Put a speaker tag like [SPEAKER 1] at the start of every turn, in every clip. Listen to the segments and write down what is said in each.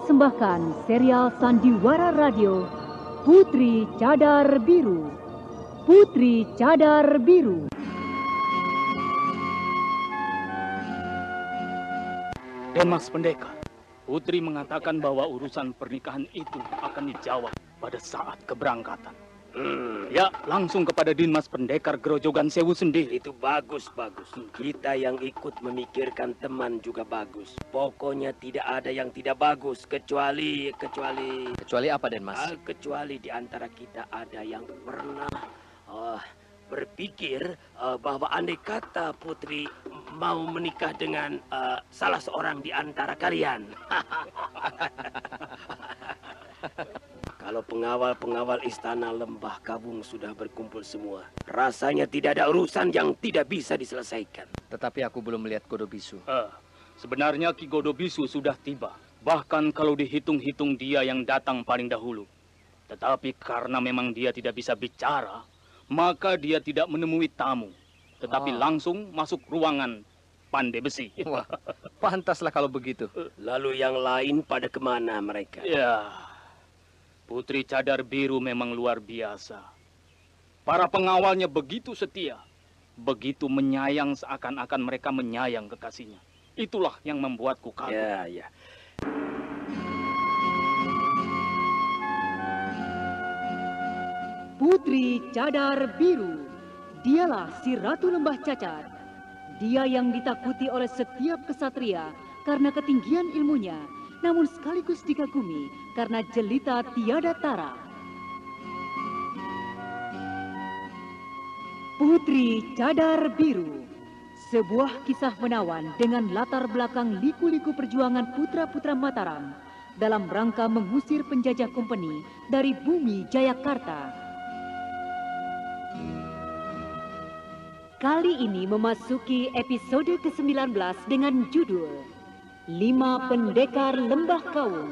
[SPEAKER 1] mempersembahkan serial Sandiwara Radio Putri Cadar Biru. Putri Cadar Biru.
[SPEAKER 2] Mas Pendekar, Putri mengatakan bahwa urusan pernikahan itu akan dijawab pada saat keberangkatan. Ya, langsung kepada Dimas Pendekar Grojogan Sewu sendiri.
[SPEAKER 3] Itu bagus. Kita yang ikut memikirkan teman juga bagus. Pokoknya tidak ada yang tidak bagus kecuali
[SPEAKER 4] apa, Den Mas?
[SPEAKER 3] Kecuali di antara kita ada yang pernah berpikir bahwa andai kata Putri mau menikah dengan salah seorang di antara kalian. Kalau pengawal-pengawal istana Lembah Kabung sudah berkumpul semua, rasanya tidak ada urusan yang tidak bisa diselesaikan.
[SPEAKER 4] Tetapi aku belum melihat Godobisu.
[SPEAKER 2] Sebenarnya Ki Godobisu sudah tiba. Bahkan kalau dihitung-hitung dia yang datang paling dahulu. Tetapi karena memang dia tidak bisa bicara, maka dia tidak menemui tamu. Tetapi langsung masuk ruangan Pandai Besi.
[SPEAKER 4] Wah, pantaslah kalau begitu.
[SPEAKER 3] Lalu yang lain pada kemana mereka?
[SPEAKER 2] Ya, Putri Cadar Biru memang luar biasa. Para pengawalnya begitu setia, begitu menyayang seakan-akan mereka menyayang kekasihnya. Itulah yang membuatku kagum.
[SPEAKER 3] Ya.
[SPEAKER 1] Putri Cadar Biru, dialah si Ratu Lembah Cacat. Dia yang ditakuti oleh setiap kesatria karena ketinggian ilmunya, namun sekaligus dikagumi karena jelita tiada tara. Putri Cadar Biru, sebuah kisah menawan dengan latar belakang liku-liku perjuangan putra-putra Mataram dalam rangka mengusir penjajah kompeni dari bumi Jayakarta. Kali ini memasuki episode ke-19 dengan judul 5 Pendekar Lembah Kawung.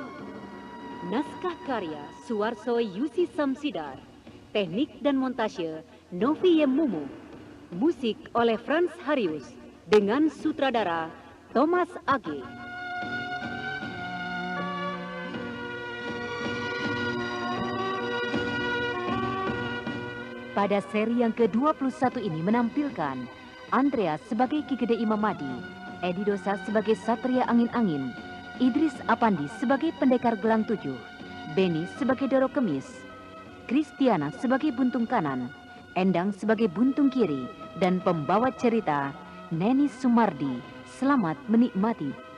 [SPEAKER 1] Naskah karya Suwarso Yusi Samsidar. Teknik dan montase Novi Yemumu. Musik oleh Franz Harius dengan sutradara Thomas Age. Pada seri yang ke-21 ini menampilkan Andreas sebagai Ki Gede Imamadi, Edi Dosa sebagai Satria Angin-Angin, Idris Apandi sebagai Pendekar Gelang Tujuh, Beni sebagai Doro Kemis, Kristiana sebagai Buntung Kanan, Endang sebagai Buntung Kiri, dan pembawa cerita Neni Sumardi. Selamat menikmati.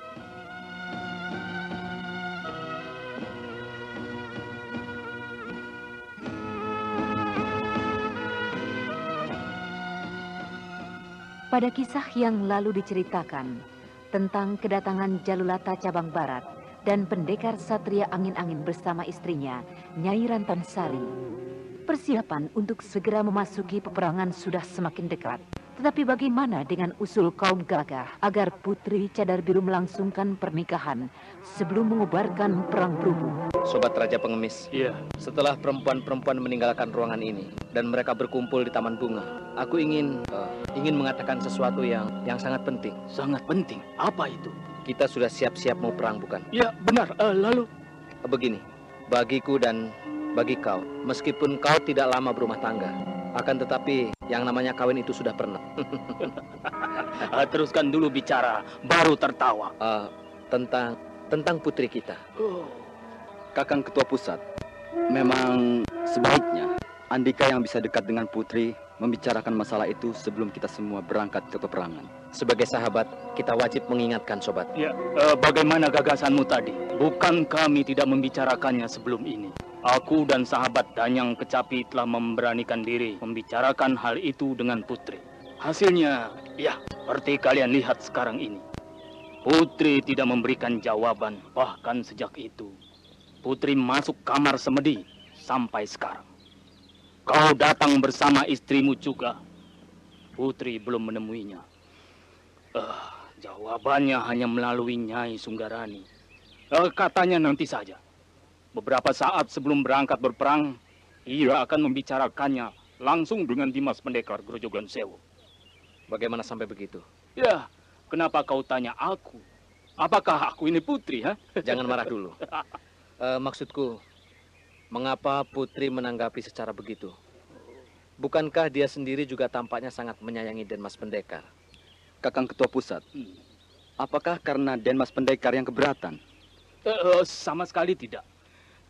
[SPEAKER 1] Pada kisah yang lalu diceritakan tentang kedatangan Jalulata Cabang Barat dan pendekar Satria Angin-Angin bersama istrinya, Nyai Rantansari. Persiapan untuk segera memasuki peperangan sudah semakin dekat. Tetapi bagaimana dengan usul kaum gagah agar Putri Cadar Biru melangsungkan pernikahan sebelum mengobarkan perang berhubung?
[SPEAKER 4] Sobat Raja Pengemis,
[SPEAKER 2] Iya.
[SPEAKER 4] Setelah perempuan-perempuan meninggalkan ruangan ini dan mereka berkumpul di Taman Bunga, aku ingin mengatakan sesuatu yang sangat penting.
[SPEAKER 2] Sangat penting. Apa itu?
[SPEAKER 4] Kita sudah siap-siap mau perang, bukan?
[SPEAKER 2] Ya, benar. Lalu?
[SPEAKER 4] Begini, bagiku dan bagi kau, meskipun kau tidak lama berumah tangga, akan tetapi yang namanya kawin itu sudah pernah.
[SPEAKER 2] Teruskan dulu bicara, baru tertawa.
[SPEAKER 4] Tentang putri kita.
[SPEAKER 5] Kakang Ketua Pusat, memang sebaiknya Andika yang bisa dekat dengan Putri membicarakan masalah itu sebelum kita semua berangkat ke peperangan.
[SPEAKER 4] Sebagai sahabat, kita wajib mengingatkan, sobat.
[SPEAKER 2] Ya, bagaimana gagasanmu tadi? Bukan kami tidak membicarakannya sebelum ini. Aku dan sahabat Danyang Kecapi telah memberanikan diri membicarakan hal itu dengan Putri. Hasilnya, ya, seperti kalian lihat sekarang ini. Putri tidak memberikan jawaban, bahkan sejak itu. Putri masuk kamar semedi sampai sekarang. Kau datang bersama istrimu juga. Putri belum menemuinya. Jawabannya hanya melalui Nyai Sunggarani. Katanya nanti saja. Beberapa saat sebelum berangkat berperang, ia akan membicarakannya langsung dengan Dimas Pendekar Grojogan Sewu.
[SPEAKER 4] Bagaimana sampai begitu?
[SPEAKER 2] Ya, kenapa kau tanya aku? Apakah aku ini putri, ha?
[SPEAKER 4] Jangan marah dulu. Maksudku, mengapa Putri menanggapi secara begitu? Bukankah dia sendiri juga tampaknya sangat menyayangi Denmas Pendekar?
[SPEAKER 5] Kakang Ketua Pusat, apakah karena Denmas Pendekar yang keberatan?
[SPEAKER 2] Sama sekali tidak.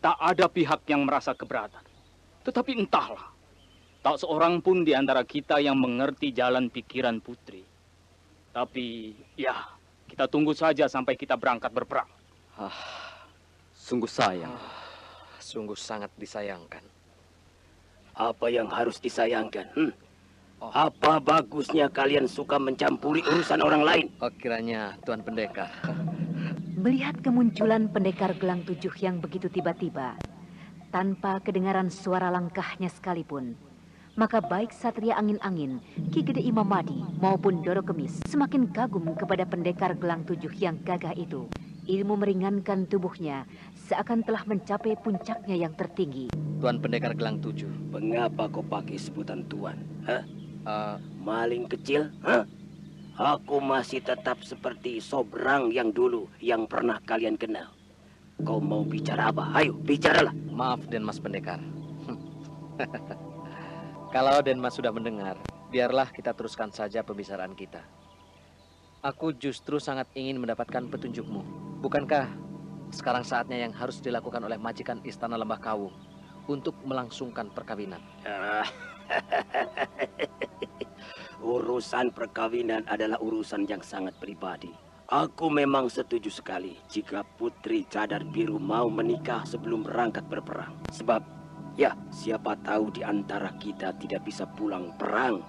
[SPEAKER 2] Tak ada pihak yang merasa keberatan. Tetapi entahlah, tak seorang pun di antara kita yang mengerti jalan pikiran Putri. Tapi, ya, kita tunggu saja sampai kita berangkat berperang.
[SPEAKER 5] Sungguh sayang.
[SPEAKER 4] Sungguh sangat disayangkan.
[SPEAKER 3] Apa yang harus disayangkan? Apa bagusnya kalian suka mencampuri urusan orang lain?
[SPEAKER 4] Oh, kiranya Tuan Pendekar.
[SPEAKER 1] Melihat kemunculan pendekar gelang 7 yang begitu tiba-tiba, tanpa kedengaran suara langkahnya sekalipun, maka baik Satria Angin-Angin, Ki Gede Imamadi maupun Doro Kemis semakin kagum kepada pendekar gelang 7 yang gagah itu. Ilmu meringankan tubuhnya seakan telah mencapai puncaknya yang tertinggi.
[SPEAKER 4] Tuan Pendekar Gelang 7.
[SPEAKER 3] Mengapa kau pakai sebutan tuan?
[SPEAKER 4] Hah?
[SPEAKER 3] Maling kecil? Hah? Aku masih tetap seperti Sobrang yang dulu yang pernah kalian kenal. Kau mau bicara apa? Ayo, bicaralah.
[SPEAKER 4] Maaf Denmas Pendekar. Kalau Denmas sudah mendengar, biarlah kita teruskan saja pembicaraan kita. Aku justru sangat ingin mendapatkan petunjukmu. Bukankah sekarang saatnya yang harus dilakukan oleh majikan Istana Lembah Kawung untuk melangsungkan perkawinan?
[SPEAKER 3] Urusan perkawinan adalah urusan yang sangat pribadi. Aku memang setuju sekali jika Putri Cadar Biru mau menikah sebelum berangkat berperang. Sebab, ya, siapa tahu di antara kita tidak bisa pulang perang.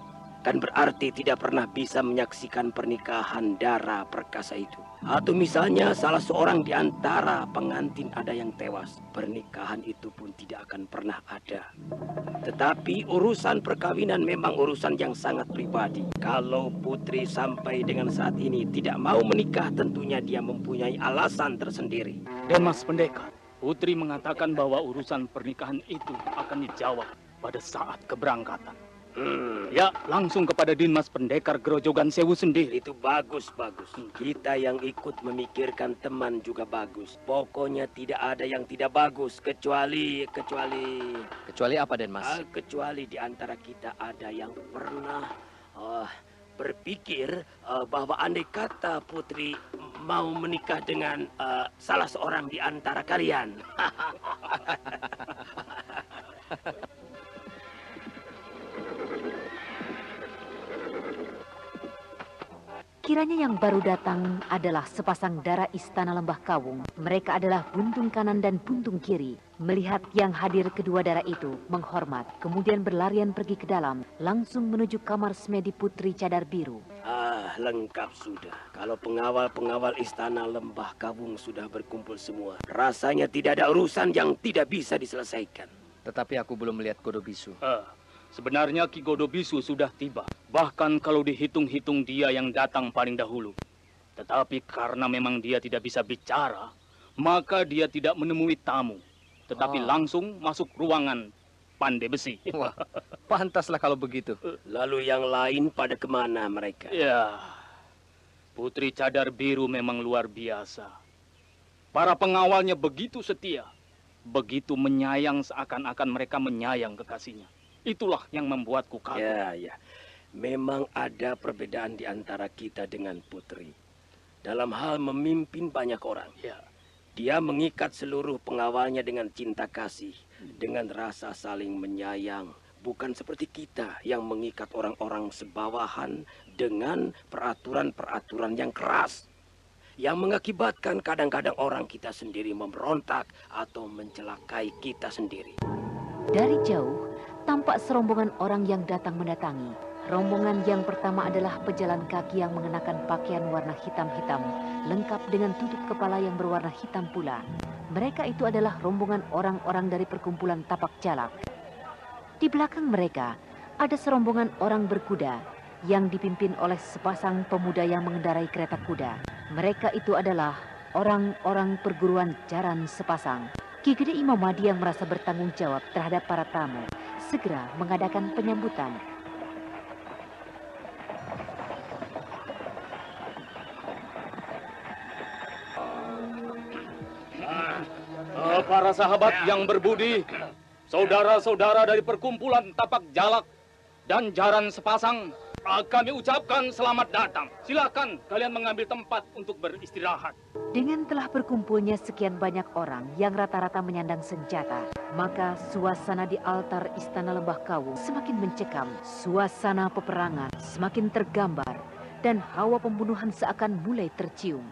[SPEAKER 3] Kan berarti tidak pernah bisa menyaksikan pernikahan Dara Perkasa itu. Atau misalnya salah seorang di antara pengantin ada yang tewas. Pernikahan itu pun tidak akan pernah ada. Tetapi urusan perkawinan memang urusan yang sangat pribadi. Kalau Putri sampai dengan saat ini tidak mau menikah, tentunya dia mempunyai alasan tersendiri.
[SPEAKER 2] Denmas Pendekar, Putri mengatakan bahwa urusan pernikahan itu akan dijawab pada saat keberangkatan. Ya, langsung kepada Dinmas Pendekar Grojogan Sewu sendiri.
[SPEAKER 3] Itu bagus. Kita yang ikut memikirkan teman juga bagus. Pokoknya tidak ada yang tidak bagus kecuali
[SPEAKER 4] apa Denmas?
[SPEAKER 3] Kecuali di antara kita ada yang pernah berpikir bahwa andai kata Putri mau menikah dengan salah seorang di antara kalian.
[SPEAKER 1] Kiranya yang baru datang adalah sepasang dara Istana Lembah Kawung. Mereka adalah buntung kanan dan buntung kiri. Melihat yang hadir kedua dara itu, menghormat, kemudian berlarian pergi ke dalam, langsung menuju kamar semedi Putri Cadar Biru.
[SPEAKER 3] Lengkap sudah. Kalau pengawal-pengawal Istana Lembah Kawung sudah berkumpul semua, rasanya tidak ada urusan yang tidak bisa diselesaikan.
[SPEAKER 4] Tetapi aku belum melihat Godo Bisu.
[SPEAKER 2] Sebenarnya Ki Godo Bisu sudah tiba. Bahkan kalau dihitung-hitung dia yang datang paling dahulu. Tetapi karena memang dia tidak bisa bicara, maka dia tidak menemui tamu. Tetapi langsung masuk ruangan Pandai Besi.
[SPEAKER 4] Wah, pantaslah kalau begitu.
[SPEAKER 3] Lalu yang lain pada kemana mereka?
[SPEAKER 2] Ya, Putri Cadar Biru memang luar biasa. Para pengawalnya begitu setia. Begitu menyayang seakan-akan mereka menyayang kekasihnya. Itulah yang membuatku kagum.
[SPEAKER 3] Ya. Memang ada perbedaan di antara kita dengan Putri. Dalam hal memimpin banyak orang.
[SPEAKER 2] Ya.
[SPEAKER 3] Dia mengikat seluruh pengawalnya dengan cinta kasih. Dengan rasa saling menyayang. Bukan seperti kita yang mengikat orang-orang sebawahan dengan peraturan-peraturan yang keras. Yang mengakibatkan kadang-kadang orang kita sendiri memberontak atau mencelakai kita sendiri.
[SPEAKER 1] Dari jauh, tampak serombongan orang yang datang mendatangi. Rombongan yang pertama adalah pejalan kaki yang mengenakan pakaian warna hitam-hitam, lengkap dengan tutup kepala yang berwarna hitam pula. Mereka itu adalah rombongan orang-orang dari perkumpulan Tapak Jalak. Di belakang mereka, ada serombongan orang berkuda yang dipimpin oleh sepasang pemuda yang mengendarai kereta kuda. Mereka itu adalah orang-orang perguruan Jaran sepasang. Ki Gede Imamadi yang merasa bertanggung jawab terhadap para tamu segera mengadakan penyambutan.
[SPEAKER 2] para sahabat yang berbudi, saudara-saudara dari perkumpulan Tapak Jalak dan Jaran Sepasang, kami ucapkan selamat datang. Silakan kalian mengambil tempat untuk beristirahat.
[SPEAKER 1] Dengan telah berkumpulnya sekian banyak orang yang rata-rata menyandang senjata, maka suasana di altar Istana Lembah Kawung semakin mencekam. Suasana peperangan semakin tergambar dan hawa pembunuhan seakan mulai tercium.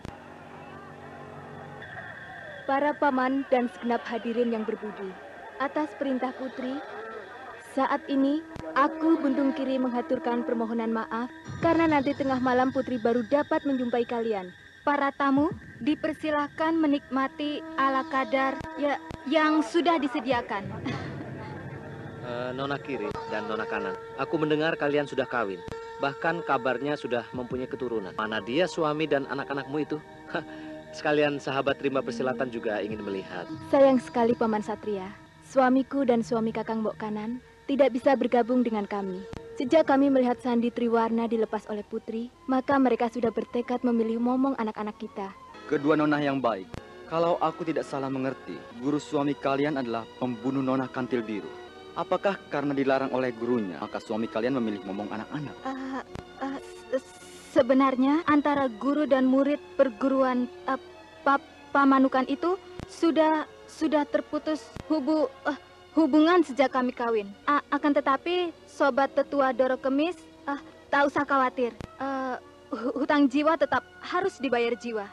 [SPEAKER 6] Para paman dan segenap hadirin yang berbudi, atas perintah Putri, saat ini aku Buntung Kiri menghaturkan permohonan maaf karena nanti tengah malam Putri baru dapat menjumpai kalian. Para tamu dipersilahkan menikmati ala kadar yang sudah disediakan.
[SPEAKER 4] Nona Kiri dan Nona Kanan, aku mendengar kalian sudah kawin. Bahkan kabarnya sudah mempunyai keturunan. Mana dia suami dan anak-anakmu itu? Sekalian sahabat Rimba Persilatan juga ingin melihat.
[SPEAKER 6] Sayang sekali Paman Satria, suamiku dan suami Kakang Mbok Kanan tidak bisa bergabung dengan kami. Sejak kami melihat Sandi Triwarna dilepas oleh Putri, maka mereka sudah bertekad memilih momong anak-anak kita.
[SPEAKER 5] Kedua nona yang baik, kalau aku tidak salah mengerti, guru suami kalian adalah pembunuh Nona Kantil Biru. Apakah karena dilarang oleh gurunya, maka suami kalian memilih momong anak-anak?
[SPEAKER 6] Sebenarnya antara guru dan murid perguruan Pamanukan itu sudah terputus hubungan sejak kami kawin. Akan tetapi sobat tetua Doro Kemis, tak usah khawatir. Hutang jiwa tetap harus dibayar jiwa.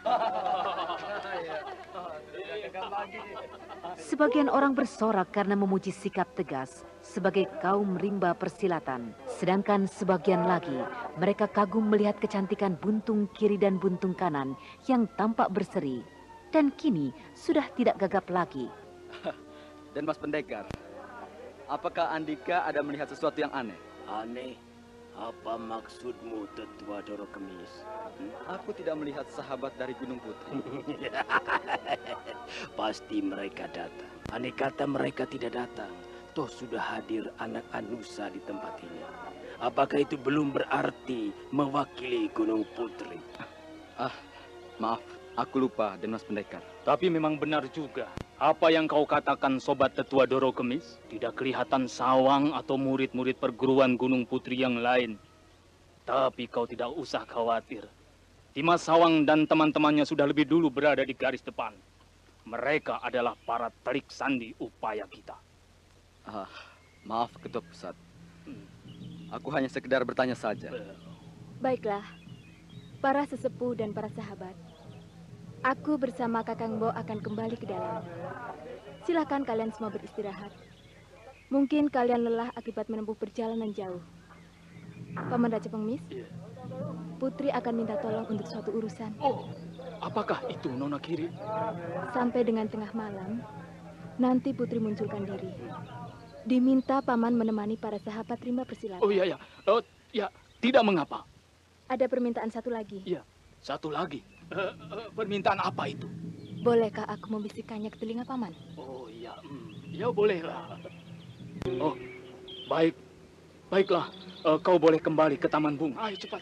[SPEAKER 1] Sebagian orang bersorak karena memuji sikap tegas sebagai kaum rimba persilatan. Sedangkan sebagian lagi, mereka kagum melihat kecantikan buntung kiri dan buntung kanan yang tampak berseri. Dan kini sudah tidak gagap lagi.
[SPEAKER 5] Dan Mas Pendekar, apakah Andika ada melihat sesuatu yang aneh?
[SPEAKER 3] Aneh? Apa maksudmu, Tetua Doro Kemis?
[SPEAKER 5] Aku tidak melihat sahabat dari Gunung Putri.
[SPEAKER 3] Pasti mereka datang. Andai kata mereka tidak datang, toh sudah hadir anak Anusa di tempat ini. Apakah itu belum berarti mewakili Gunung Putri?
[SPEAKER 5] Maaf, aku lupa, dan Mas Pendekar.
[SPEAKER 2] Tapi memang benar juga. Apa yang kau katakan Sobat Tetua Doro Kemis? Tidak kelihatan sawang atau murid-murid perguruan Gunung Putri yang lain. Tapi kau tidak usah khawatir. Dimas Sawang dan teman-temannya sudah lebih dulu berada di garis depan. Mereka adalah para telik sandi upaya kita.
[SPEAKER 5] Maaf Ketua Pusat. Aku hanya sekedar bertanya saja.
[SPEAKER 6] Baiklah, para sesepuh dan para sahabat. Aku bersama Kakang Bo akan kembali ke dalam. Silakan kalian semua beristirahat. Mungkin kalian lelah akibat menempuh perjalanan jauh. Paman Raja Pengemis, Putri akan minta tolong untuk suatu urusan.
[SPEAKER 2] Oh, apakah itu Nona Kiri?
[SPEAKER 6] Sampai dengan tengah malam, nanti Putri munculkan diri. Diminta Paman menemani para sahabat rimba persilatan.
[SPEAKER 2] Oh iya, ya, tidak mengapa.
[SPEAKER 6] Ada permintaan satu lagi.
[SPEAKER 2] Iya, satu lagi. Permintaan apa itu?
[SPEAKER 6] Bolehkah aku membisikkannya ke telinga Paman?
[SPEAKER 2] Oh iya, ya bolehlah. Oh, baiklah. Kau boleh kembali ke Taman Bunga. Ayo cepat.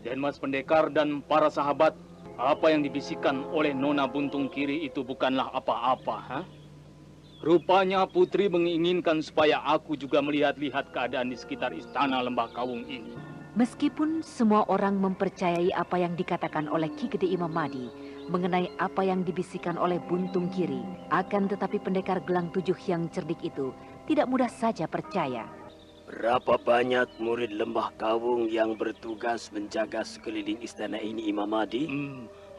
[SPEAKER 2] Dan Mas Pendekar dan para sahabat, apa yang dibisikkan oleh Nona Buntung Kiri itu bukanlah apa-apa, ha? Rupanya Putri menginginkan supaya aku juga melihat-lihat keadaan di sekitar istana Lembah Kawung ini.
[SPEAKER 1] Meskipun semua orang mempercayai apa yang dikatakan oleh Ki Gede Imam Madi mengenai apa yang dibisikkan oleh Buntung Kiri, akan tetapi pendekar Gelang Tujuh yang cerdik itu tidak mudah saja percaya.
[SPEAKER 3] Berapa banyak murid Lembah Kawung yang bertugas menjaga sekeliling istana ini, Imam Madi?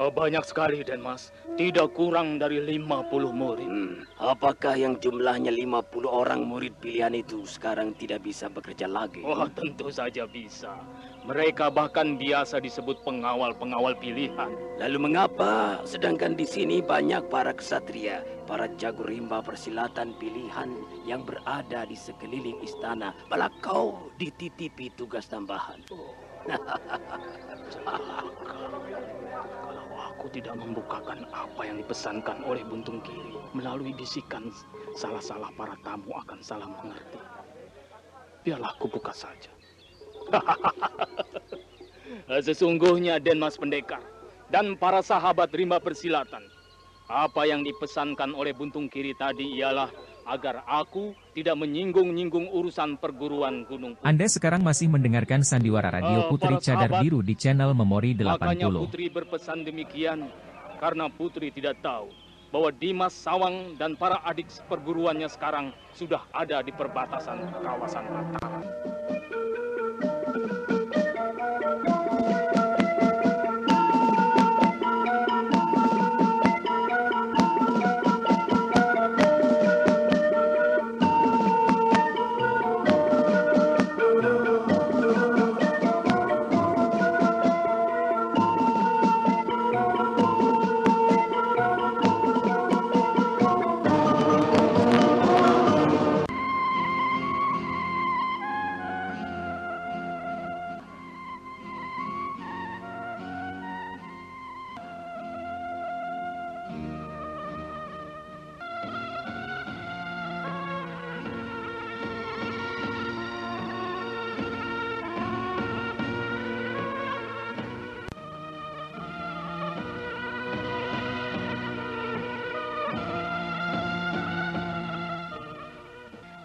[SPEAKER 2] Banyak sekali, Den Mas. Tidak kurang dari 50 murid.
[SPEAKER 3] Apakah yang jumlahnya 50 orang murid pilihan itu sekarang tidak bisa bekerja lagi?
[SPEAKER 2] Oh, tentu saja bisa. Mereka bahkan biasa disebut pengawal-pengawal pilihan.
[SPEAKER 3] Lalu mengapa sedangkan di sini banyak para ksatria, para jago rimba persilatan pilihan yang berada di sekeliling istana, malah kau dititipi tugas tambahan?
[SPEAKER 2] Kalau aku tidak membukakan apa yang dipesankan oleh Buntung Kiri, melalui bisikan salah-salah para tamu akan salah mengerti. Biarlah aku buka saja. Sesungguhnya, Den Mas Pendekar, dan para sahabat rimba persilatan. Apa yang dipesankan oleh Buntung Kiri tadi ialah agar aku tidak menyinggung-nyinggung urusan perguruan Gunung Putri.
[SPEAKER 7] Anda sekarang masih mendengarkan Sandiwara Radio Putri
[SPEAKER 2] para
[SPEAKER 7] Cadar
[SPEAKER 2] sahabat,
[SPEAKER 7] Biru di channel Memori 80.
[SPEAKER 2] Makanya Putri berpesan demikian karena Putri tidak tahu bahwa Dimas Sawang dan para adik perguruannya sekarang sudah ada di perbatasan kawasan Mataram.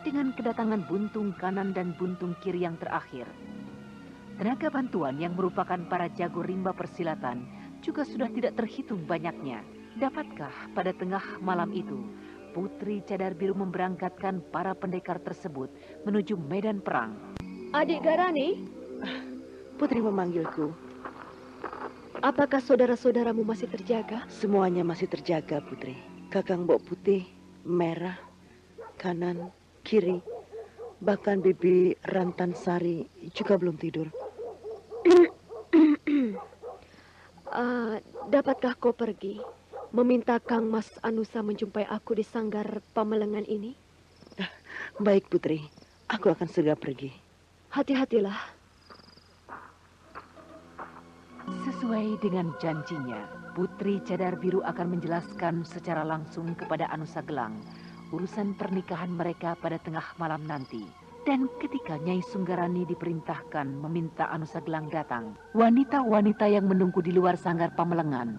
[SPEAKER 1] Dengan kedatangan buntung kanan dan buntung kiri yang terakhir, tenaga bantuan yang merupakan para jago rimba persilatan juga sudah tidak terhitung banyaknya. Dapatkah pada tengah malam itu, Putri Cadar Biru memberangkatkan para pendekar tersebut menuju medan perang?
[SPEAKER 6] Adik Garani,
[SPEAKER 8] Putri memanggilku.
[SPEAKER 6] apakah saudara-saudaramu masih terjaga?
[SPEAKER 8] Semuanya masih terjaga, Putri. Kakang Mbok Putih, Merah, kanan, kiri, bahkan Bibi Rantan Sari juga belum tidur.
[SPEAKER 6] Dapatkah kau pergi meminta Kang Mas Anusa menjumpai aku di sanggar Pamelengan ini?
[SPEAKER 8] Baik, Putri. Aku akan segera pergi.
[SPEAKER 6] Hati-hatilah.
[SPEAKER 1] Sesuai dengan janjinya, Putri Cadar Biru akan menjelaskan secara langsung kepada Anusa Gelang urusan pernikahan mereka pada tengah malam nanti. Dan ketika Nyai Sunggarani diperintahkan meminta Anusa Gelang datang, wanita-wanita yang menunggu di luar sanggar Pamelengan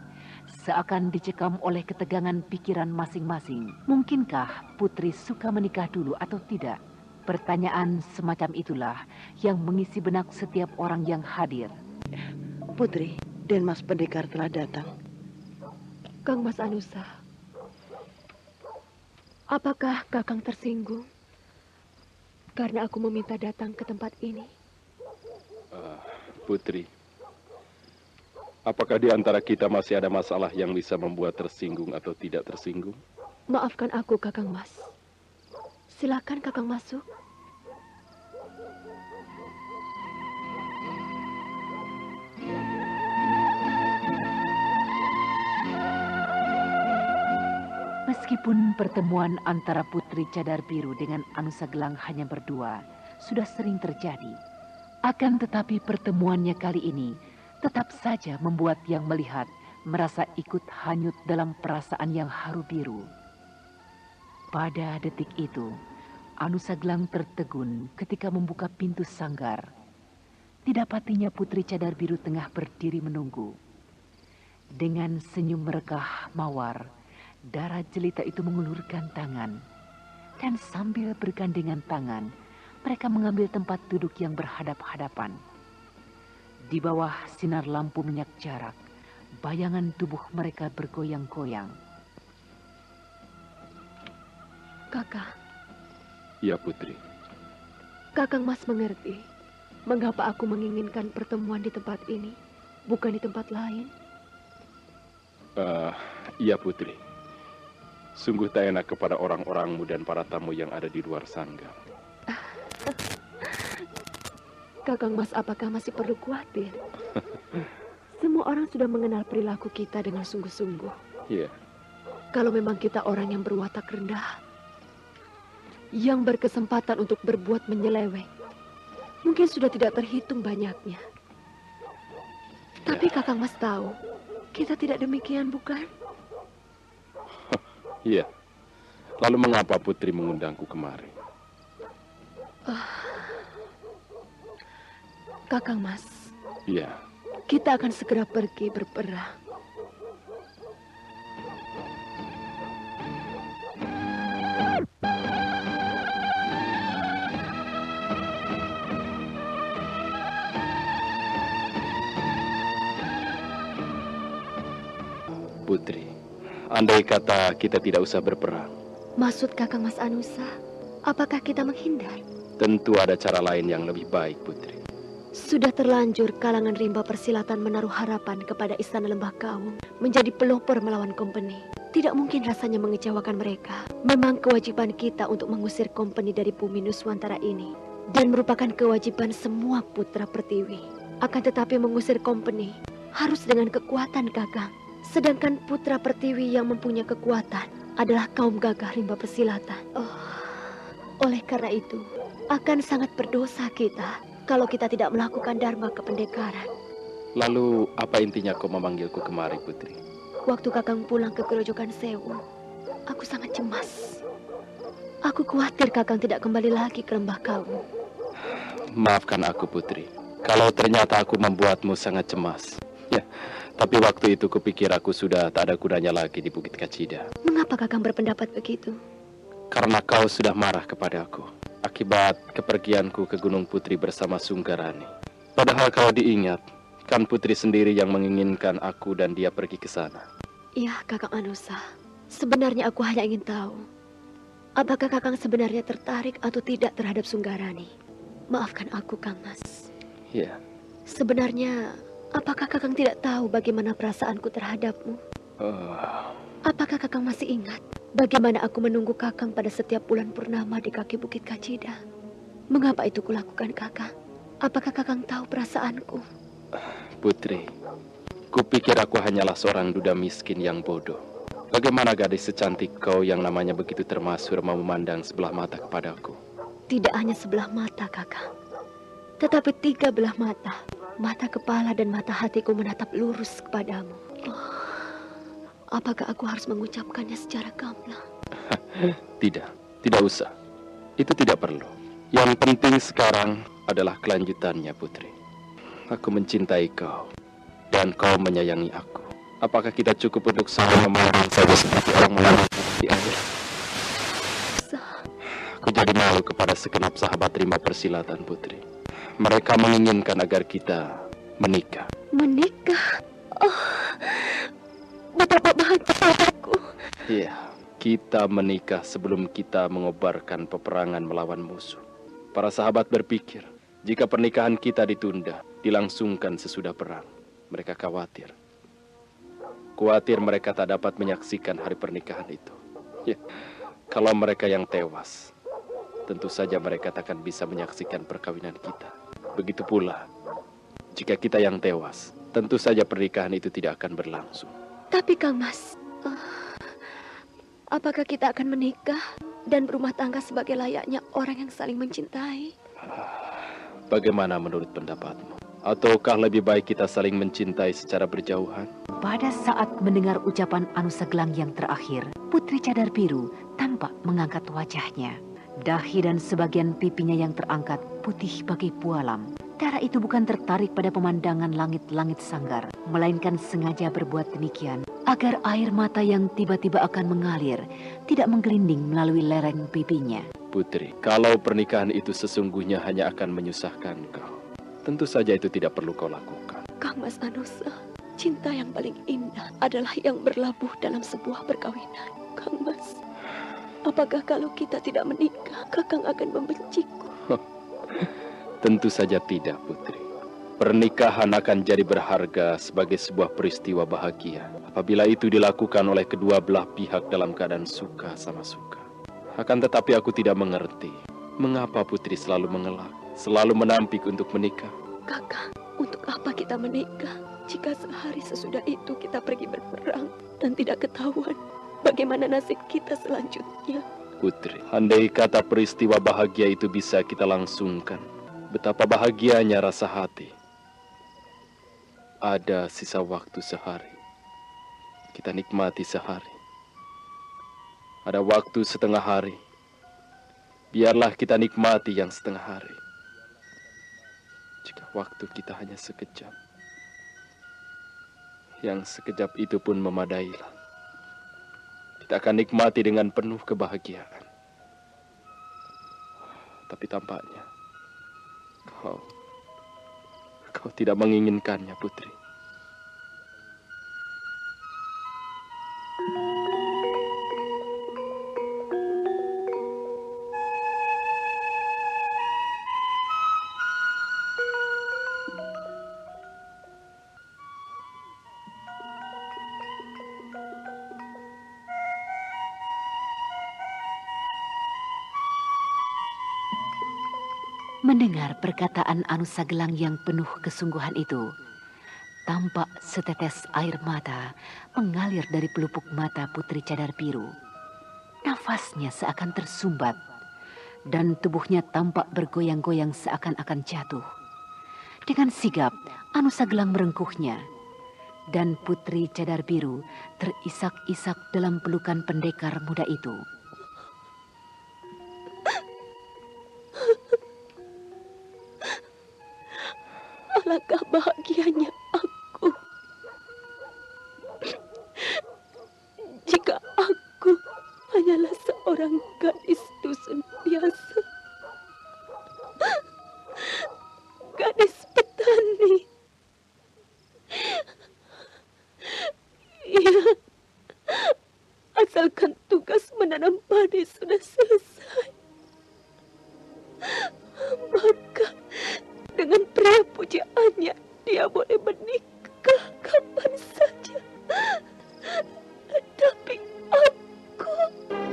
[SPEAKER 1] seakan dicekam oleh ketegangan pikiran masing-masing. Mungkinkah Putri suka menikah dulu atau tidak? Pertanyaan semacam itulah yang mengisi benak setiap orang yang hadir.
[SPEAKER 8] Putri dan Mas Pendekar telah datang.
[SPEAKER 6] Kang Mas Anusa, apakah Kakang tersinggung karena aku meminta datang ke tempat ini?
[SPEAKER 9] Putri, apakah di antara kita masih ada masalah yang bisa membuat tersinggung atau tidak tersinggung?
[SPEAKER 6] Maafkan aku, Kakang Mas. Silakan Kakang masuk.
[SPEAKER 1] Meskipun pertemuan antara Putri Cadar Biru dengan Anusa Gelang hanya berdua sudah sering terjadi, akan tetapi pertemuannya kali ini tetap saja membuat yang melihat merasa ikut hanyut dalam perasaan yang haru biru. Pada detik itu, Anusa Gelang tertegun ketika membuka pintu sanggar. Didapatinya Putri Cadar Biru tengah berdiri menunggu. Dengan senyum merekah mawar, Dara jelita itu mengulurkan tangan, dan sambil bergandengan tangan, mereka mengambil tempat duduk yang berhadap-hadapan. Di bawah sinar lampu minyak jarak, bayangan tubuh mereka bergoyang-goyang.
[SPEAKER 6] Kakak.
[SPEAKER 9] Ya, Putri.
[SPEAKER 6] Kakang Mas mengerti mengapa aku menginginkan pertemuan di tempat ini, bukan di tempat lain.
[SPEAKER 9] Iya, Putri. Sungguh tak enak kepada orang-orangmu dan para tamu yang ada di luar sanggar.
[SPEAKER 6] Kakang Mas, apakah masih perlu khawatir? Semua orang sudah mengenal perilaku kita dengan sungguh-sungguh.
[SPEAKER 9] Iya.
[SPEAKER 6] Kalau memang kita orang yang berwatak rendah, yang berkesempatan untuk berbuat menyeleweng, mungkin sudah tidak terhitung banyaknya. Tapi Kakang Mas tahu, kita tidak demikian, bukan?
[SPEAKER 9] Iya. Lalu mengapa Putri mengundangku kemari?
[SPEAKER 6] Kakang Mas.
[SPEAKER 9] Iya.
[SPEAKER 6] Kita akan segera pergi berperang.
[SPEAKER 9] Putri, andai kata kita tidak usah berperang.
[SPEAKER 6] Maksud Kakang Mas Anusa, apakah kita menghindar?
[SPEAKER 9] Tentu ada cara lain yang lebih baik, Putri.
[SPEAKER 6] Sudah terlanjur kalangan rimba persilatan menaruh harapan kepada Istana Lembah Kawung menjadi pelopor melawan kompeni. Tidak mungkin rasanya mengecewakan mereka. Memang kewajiban kita untuk mengusir kompeni dari bumi Nuswantara ini. Dan merupakan kewajiban semua putra Pertiwi. Akan tetapi mengusir kompeni harus dengan kekuatan Kakang. Sedangkan putra Pertiwi yang mempunyai kekuatan adalah kaum gagah rimba persilatan. Oleh karena itu, akan sangat berdosa kita kalau kita tidak melakukan dharma kependekaran.
[SPEAKER 9] Lalu apa intinya kau memanggilku kemari, Putri?
[SPEAKER 6] Waktu Kakang pulang ke Kerojokan Sewu, aku sangat cemas. Aku khawatir Kakang tidak kembali lagi ke Lembah Kawung.
[SPEAKER 9] Maafkan aku, Putri. Kalau ternyata aku membuatmu sangat cemas. Ya, tapi waktu itu kupikir aku sudah tak ada gunanya lagi di Bukit Kacida.
[SPEAKER 6] Mengapa Kakang berpendapat begitu?
[SPEAKER 9] Karena kau sudah marah kepada aku akibat kepergianku ke Gunung Putri bersama Sunggarani. Padahal kalau diingat, kan Putri sendiri yang menginginkan aku dan dia pergi ke sana.
[SPEAKER 6] Iya, Kakang Anusa. Sebenarnya aku hanya ingin tahu, apakah Kakang sebenarnya tertarik atau tidak terhadap Sunggarani? Maafkan aku, Kang Mas.
[SPEAKER 9] Iya.
[SPEAKER 6] Sebenarnya, apakah Kakang tidak tahu bagaimana perasaanku terhadapmu? Apakah Kakang masih ingat bagaimana aku menunggu Kakang pada setiap bulan purnama di kaki Bukit Kacida? Mengapa itu kulakukan, Kakang? Apakah Kakang tahu perasaanku?
[SPEAKER 9] Putri, kupikir aku hanyalah seorang duda miskin yang bodoh. Bagaimana gadis secantik kau yang namanya begitu termasuk mau memandang sebelah mata kepadaku?
[SPEAKER 6] Tidak hanya sebelah mata, Kakang, tetapi 3 belah mata. Mata kepala dan mata hatiku menatap lurus kepadamu. Apakah aku harus mengucapkannya secara gamblang?
[SPEAKER 9] Tidak usah. Itu tidak perlu. Yang penting sekarang adalah kelanjutannya, Putri. Aku mencintai kau, dan kau menyayangi aku. Apakah kita cukup untuk saling memandang saja seperti orang memandang di air? Aku jadi malu kepada segenap sahabat rimba persilatan, Putri. Mereka menginginkan agar kita menikah.
[SPEAKER 6] Menikah? Betapa bahagia aku.
[SPEAKER 9] Iya, kita menikah sebelum kita mengobarkan peperangan melawan musuh. Para sahabat berpikir, jika pernikahan kita ditunda, dilangsungkan sesudah perang, mereka khawatir. Khawatir mereka tak dapat menyaksikan hari pernikahan itu. Ya, kalau mereka yang tewas, tentu saja mereka tak akan bisa menyaksikan perkawinan kita. Begitu pula, jika kita yang tewas, tentu saja pernikahan itu tidak akan berlangsung.
[SPEAKER 6] Tapi Kang Mas, apakah kita akan menikah dan berumah tangga sebagai layaknya orang yang saling mencintai?
[SPEAKER 9] Bagaimana menurut pendapatmu? Ataukah lebih baik kita saling mencintai secara berjauhan?
[SPEAKER 1] Pada saat mendengar ucapan Anusa Gelang yang terakhir, Putri Cadar Biru tampak mengangkat wajahnya. Dahi dan sebagian pipinya yang terangkat putih bagai pualam. Dara itu bukan tertarik pada pemandangan langit-langit sanggar, melainkan sengaja berbuat demikian agar air mata yang tiba-tiba akan mengalir tidak menggelinding melalui lereng pipinya.
[SPEAKER 9] Putri, kalau pernikahan itu sesungguhnya hanya akan menyusahkan kau, tentu saja itu tidak perlu kau lakukan.
[SPEAKER 6] Kang Mas Anusa, cinta yang paling indah adalah yang berlabuh dalam sebuah perkawinan. Kang Mas, apakah kalau kita tidak menikah, Kakang akan membenciku?
[SPEAKER 9] Tentu saja tidak, Putri. Pernikahan akan jadi berharga sebagai sebuah peristiwa bahagia apabila itu dilakukan oleh kedua belah pihak dalam keadaan suka sama suka. Akan tetapi aku tidak mengerti mengapa Putri selalu mengelak, selalu menampik untuk menikah.
[SPEAKER 6] Kakang, untuk apa kita menikah jika sehari sesudah itu kita pergi berperang dan tidak ketahuan bagaimana nasib kita selanjutnya?
[SPEAKER 9] Putri, andai kata peristiwa bahagia itu bisa kita langsungkan, betapa bahagianya rasa hati. Ada sisa waktu sehari, kita nikmati sehari. Ada waktu setengah hari, biarlah kita nikmati yang setengah hari. Jika waktu kita hanya sekejap, yang sekejap itu pun memadailah. Kita akan nikmati dengan penuh kebahagiaan. Tapi tampaknya kau tidak menginginkannya, Putri.
[SPEAKER 1] Mendengar perkataan Anusa Gelang yang penuh kesungguhan itu, tampak setetes air mata mengalir dari pelupuk mata Putri Cadar Biru. Nafasnya seakan tersumbat, dan tubuhnya tampak bergoyang-goyang seakan-akan jatuh. Dengan sigap, Anusa Gelang merengkuhnya, dan Putri Cadar Biru terisak-isak dalam pelukan pendekar muda itu.
[SPEAKER 10] Alangkah bahagianya aku jika aku hanyalah seorang gadis dusun biasa, gadis petani. Ya, asalkan tugas menanam padi sudah selesai, maka dengan pria pujaannya dia boleh menikah kapan saja. Tapi aku...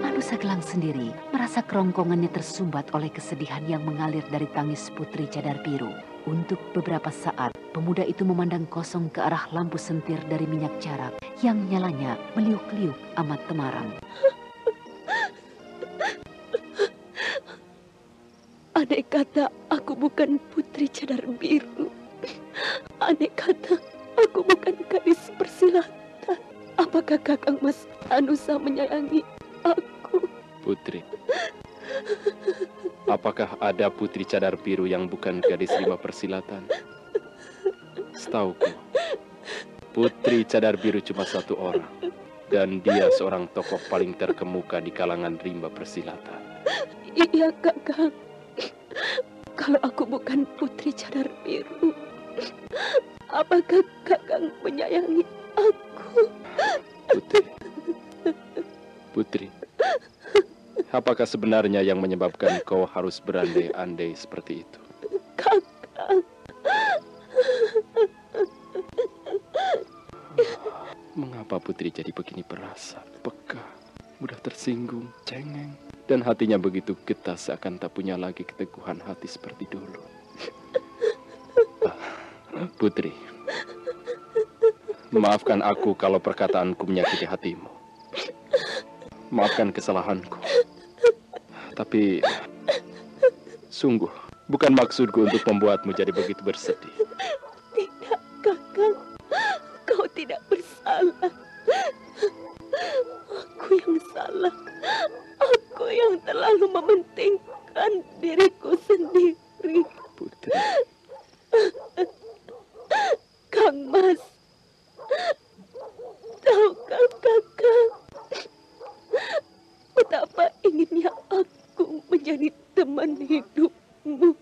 [SPEAKER 1] Anusa Gelang sendiri merasa kerongkongannya tersumbat oleh kesedihan yang mengalir dari tangis Putri Cadar Biru. Untuk beberapa saat, pemuda itu memandang kosong ke arah lampu sentir dari minyak jarak yang nyalanya meliuk-liuk amat temaram.
[SPEAKER 10] Andai kata aku bukan Putri Cadar Biru, andai kata aku bukan gadis persilatan, apakah Kakang Mas Anusa menyayangi aku?
[SPEAKER 9] Putri, apakah ada Putri Cadar Biru yang bukan gadis 5 persilatan? Setauku, Putri Cadar Biru cuma satu orang, dan dia seorang tokoh paling terkemuka di kalangan rimba persilatan.
[SPEAKER 10] Iya, Kakang. Kalau aku bukan Putri Cadar Biru, apakah Kakang menyayangi aku?
[SPEAKER 9] Putri, apakah sebenarnya yang menyebabkan kau harus berandai-andai seperti itu?
[SPEAKER 10] Kakang.
[SPEAKER 9] Mengapa Putri jadi begini perasa, peka, mudah tersinggung, cengeng, dan hatinya begitu getah seakan tak punya lagi keteguhan hati seperti dulu? Putri, maafkan aku kalau perkataanku menyakiti hatimu. Maafkan kesalahanku. Tapi sungguh bukan maksudku untuk membuatmu jadi begitu bersedih.
[SPEAKER 10] Tidak, Kakang. Kau tidak bersalah. Aku yang salah. Aku yang terlalu mementingkan diriku sendiri.
[SPEAKER 9] Putri.
[SPEAKER 10] Kang Mas, tahukah Kakang betapa inginnya aku menjadi teman hidupmu,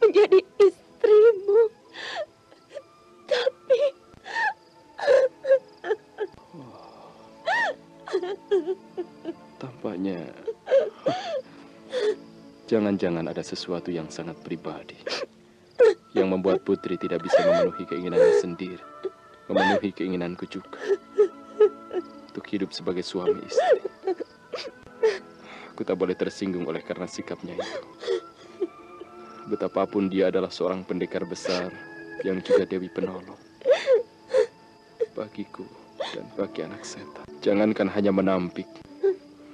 [SPEAKER 10] menjadi istrimu. Tapi
[SPEAKER 9] tampaknya jangan-jangan ada sesuatu yang sangat pribadi yang membuat Putri tidak bisa memenuhi keinginannya sendiri, memenuhi keinginanku juga untuk hidup sebagai suami istri. Aku tak boleh tersinggung oleh karena sikapnya itu. Betapapun dia adalah seorang pendekar besar yang juga Dewi Penolong bagiku dan bagi anak setan. Jangankan hanya menampik,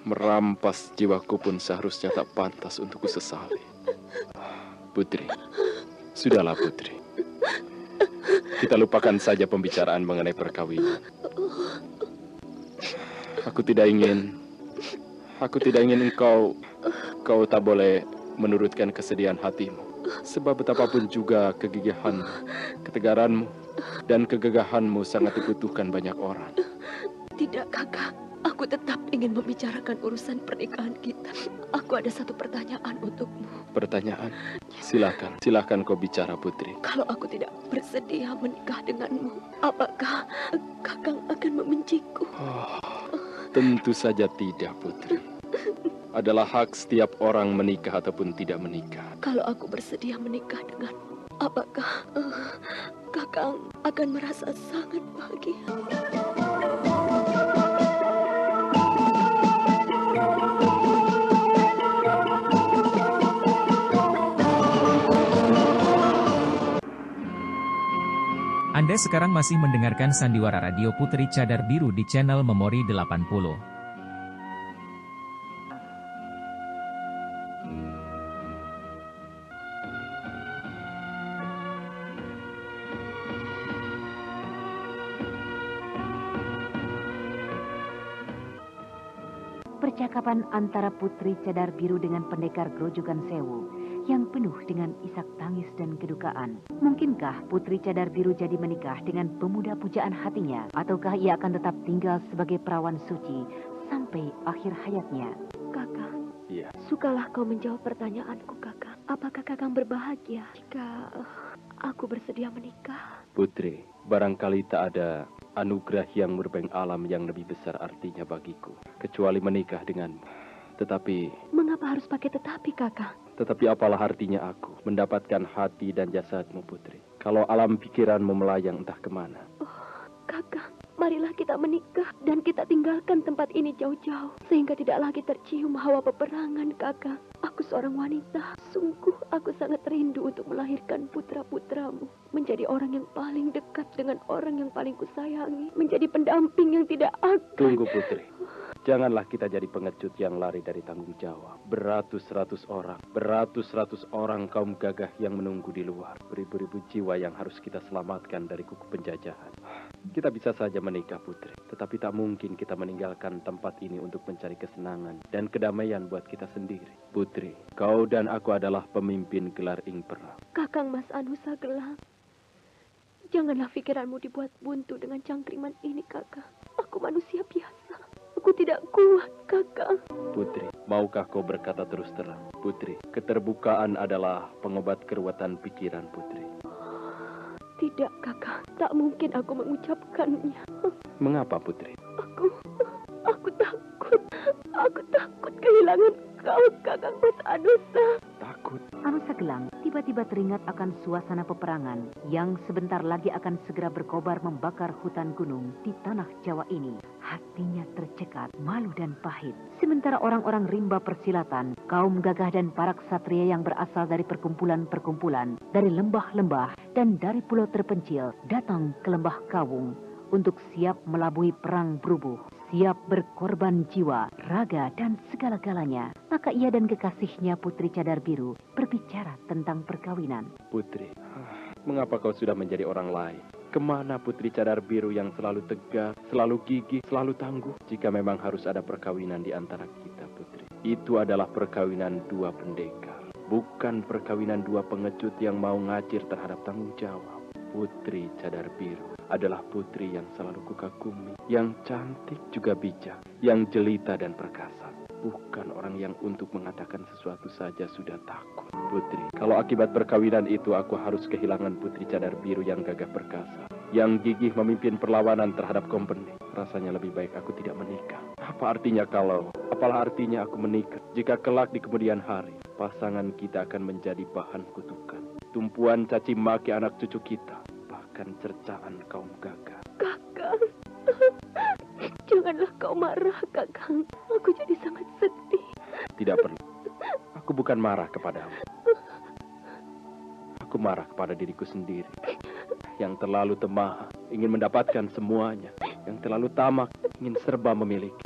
[SPEAKER 9] merampas jiwaku pun seharusnya tak pantas untuk kusesali. Putri, sudahlah Putri. Kita lupakan saja pembicaraan mengenai perkawinan. Aku tidak ingin engkau tak boleh menurutkan kesedihan hatimu. Sebab betapapun juga kegigihanmu, ketegaranmu, dan kegagahanmu sangat dibutuhkan banyak orang.
[SPEAKER 10] tidak, Kakak. Aku tetap ingin membicarakan urusan pernikahan kita. Aku ada satu pertanyaan untukmu.
[SPEAKER 9] Pertanyaan? Silakan kau bicara, Putri.
[SPEAKER 10] Kalau aku tidak bersedia menikah denganmu, apakah Kakang akan membenciku?
[SPEAKER 9] Oh, tentu saja tidak, Putri. Adalah hak setiap orang menikah ataupun tidak menikah.
[SPEAKER 10] Kalau aku bersedia menikah denganmu, apakah Kakang akan merasa sangat bahagia?
[SPEAKER 7] Anda sekarang masih mendengarkan Sandiwara Radio Putri Cadar Biru di channel Memori 80.
[SPEAKER 1] Percakapan antara Putri Cadar Biru dengan pendekar Grojogan Sewu yang penuh dengan isak tangis dan kedukaan. Mungkinkah Putri Cadar Biru jadi menikah dengan pemuda pujaan hatinya? Ataukah ia akan tetap tinggal sebagai perawan suci sampai akhir hayatnya?
[SPEAKER 10] Kakang,
[SPEAKER 9] Iya.
[SPEAKER 10] sukalah kau menjawab pertanyaanku, Kakang. Apakah Kakang berbahagia jika aku bersedia menikah?
[SPEAKER 9] Putri, barangkali tak ada anugerah yang merupakan alam yang lebih besar artinya bagiku, kecuali menikah denganmu. Tetapi...
[SPEAKER 10] Mengapa harus pakai tetapi, Kakang?
[SPEAKER 9] Tetapi apalah artinya aku mendapatkan hati dan jasadmu, Putri, kalau alam pikiranmu melayang entah kemana.
[SPEAKER 10] Oh, Kakang, marilah kita menikah dan kita tinggalkan tempat ini jauh-jauh, sehingga tidak lagi tercium hawa peperangan, Kakang. Aku seorang wanita, sungguh aku sangat rindu untuk melahirkan putra-putramu, menjadi orang yang paling dekat dengan orang yang paling kusayangi, menjadi pendamping yang tidak akan...
[SPEAKER 9] Tunggu, Putri. Janganlah kita jadi pengecut yang lari dari tanggung jawab. Beratus-ratus orang kaum gagah yang menunggu di luar. Beribu-ribu jiwa yang harus kita selamatkan dari kuku penjajahan. Kita bisa saja menikah, Putri. Tetapi tak mungkin kita meninggalkan tempat ini untuk mencari kesenangan dan kedamaian buat kita sendiri. Putri, kau dan aku adalah pemimpin gelar Ingpera.
[SPEAKER 10] Kakang Mas Anusa Gelang, janganlah pikiranmu dibuat buntu dengan cangkriman ini, Kakang. Aku manusia biasa. Aku tidak kuat, Kakang.
[SPEAKER 9] Putri, maukah kau berkata terus terang? Putri, keterbukaan adalah pengobat keruwetan pikiran, Putri.
[SPEAKER 10] Tidak, Kakang. Tak mungkin aku mengucapkannya.
[SPEAKER 9] Mengapa, Putri?
[SPEAKER 10] Aku takut. Aku takut kehilangan kau, Kakang Mas Anusa.
[SPEAKER 9] Takut?
[SPEAKER 1] Anusa Gelang tiba-tiba teringat akan suasana peperangan yang sebentar lagi akan segera berkobar membakar hutan gunung di tanah Jawa ini. Hatinya tercekat, malu dan pahit. Sementara orang-orang rimba persilatan, kaum gagah dan para ksatria yang berasal dari perkumpulan-perkumpulan, dari lembah-lembah dan dari pulau terpencil, datang ke lembah Kawung untuk siap melabui perang berubuh, siap berkorban jiwa, raga, dan segala-galanya. Maka ia dan kekasihnya Putri Cadar Biru berbicara tentang perkawinan.
[SPEAKER 9] Putri, mengapa kau sudah menjadi orang lain? Kemana Putri Cadar Biru yang selalu tegar, selalu gigih, selalu tangguh? Jika memang harus ada perkawinan di antara kita, Putri, itu adalah perkawinan dua pendekar, bukan perkawinan dua pengecut yang mau ngacir terhadap tanggung jawab. Putri Cadar Biru adalah putri yang selalu kukagumi, yang cantik juga bijak, yang jelita dan perkasa. Bukan orang yang untuk mengatakan sesuatu saja sudah takut. Putri, kalau akibat perkawinan itu aku harus kehilangan Putri Cadar Biru yang gagah perkasa, yang gigih memimpin perlawanan terhadap kompeni, rasanya lebih baik aku tidak menikah. Apalah artinya aku menikah jika kelak di kemudian hari pasangan kita akan menjadi bahan kutukan, tumpuan caci maki anak cucu kita, bahkan cercaan kaum gagah.
[SPEAKER 10] Kakang, janganlah kau marah, Kakang. Aku jadi sangat sedih.
[SPEAKER 9] Tidak perlu. Aku bukan marah kepadamu. Aku marah kepada diriku sendiri, yang terlalu temah, ingin mendapatkan semuanya, yang terlalu tamak, ingin serba memiliki.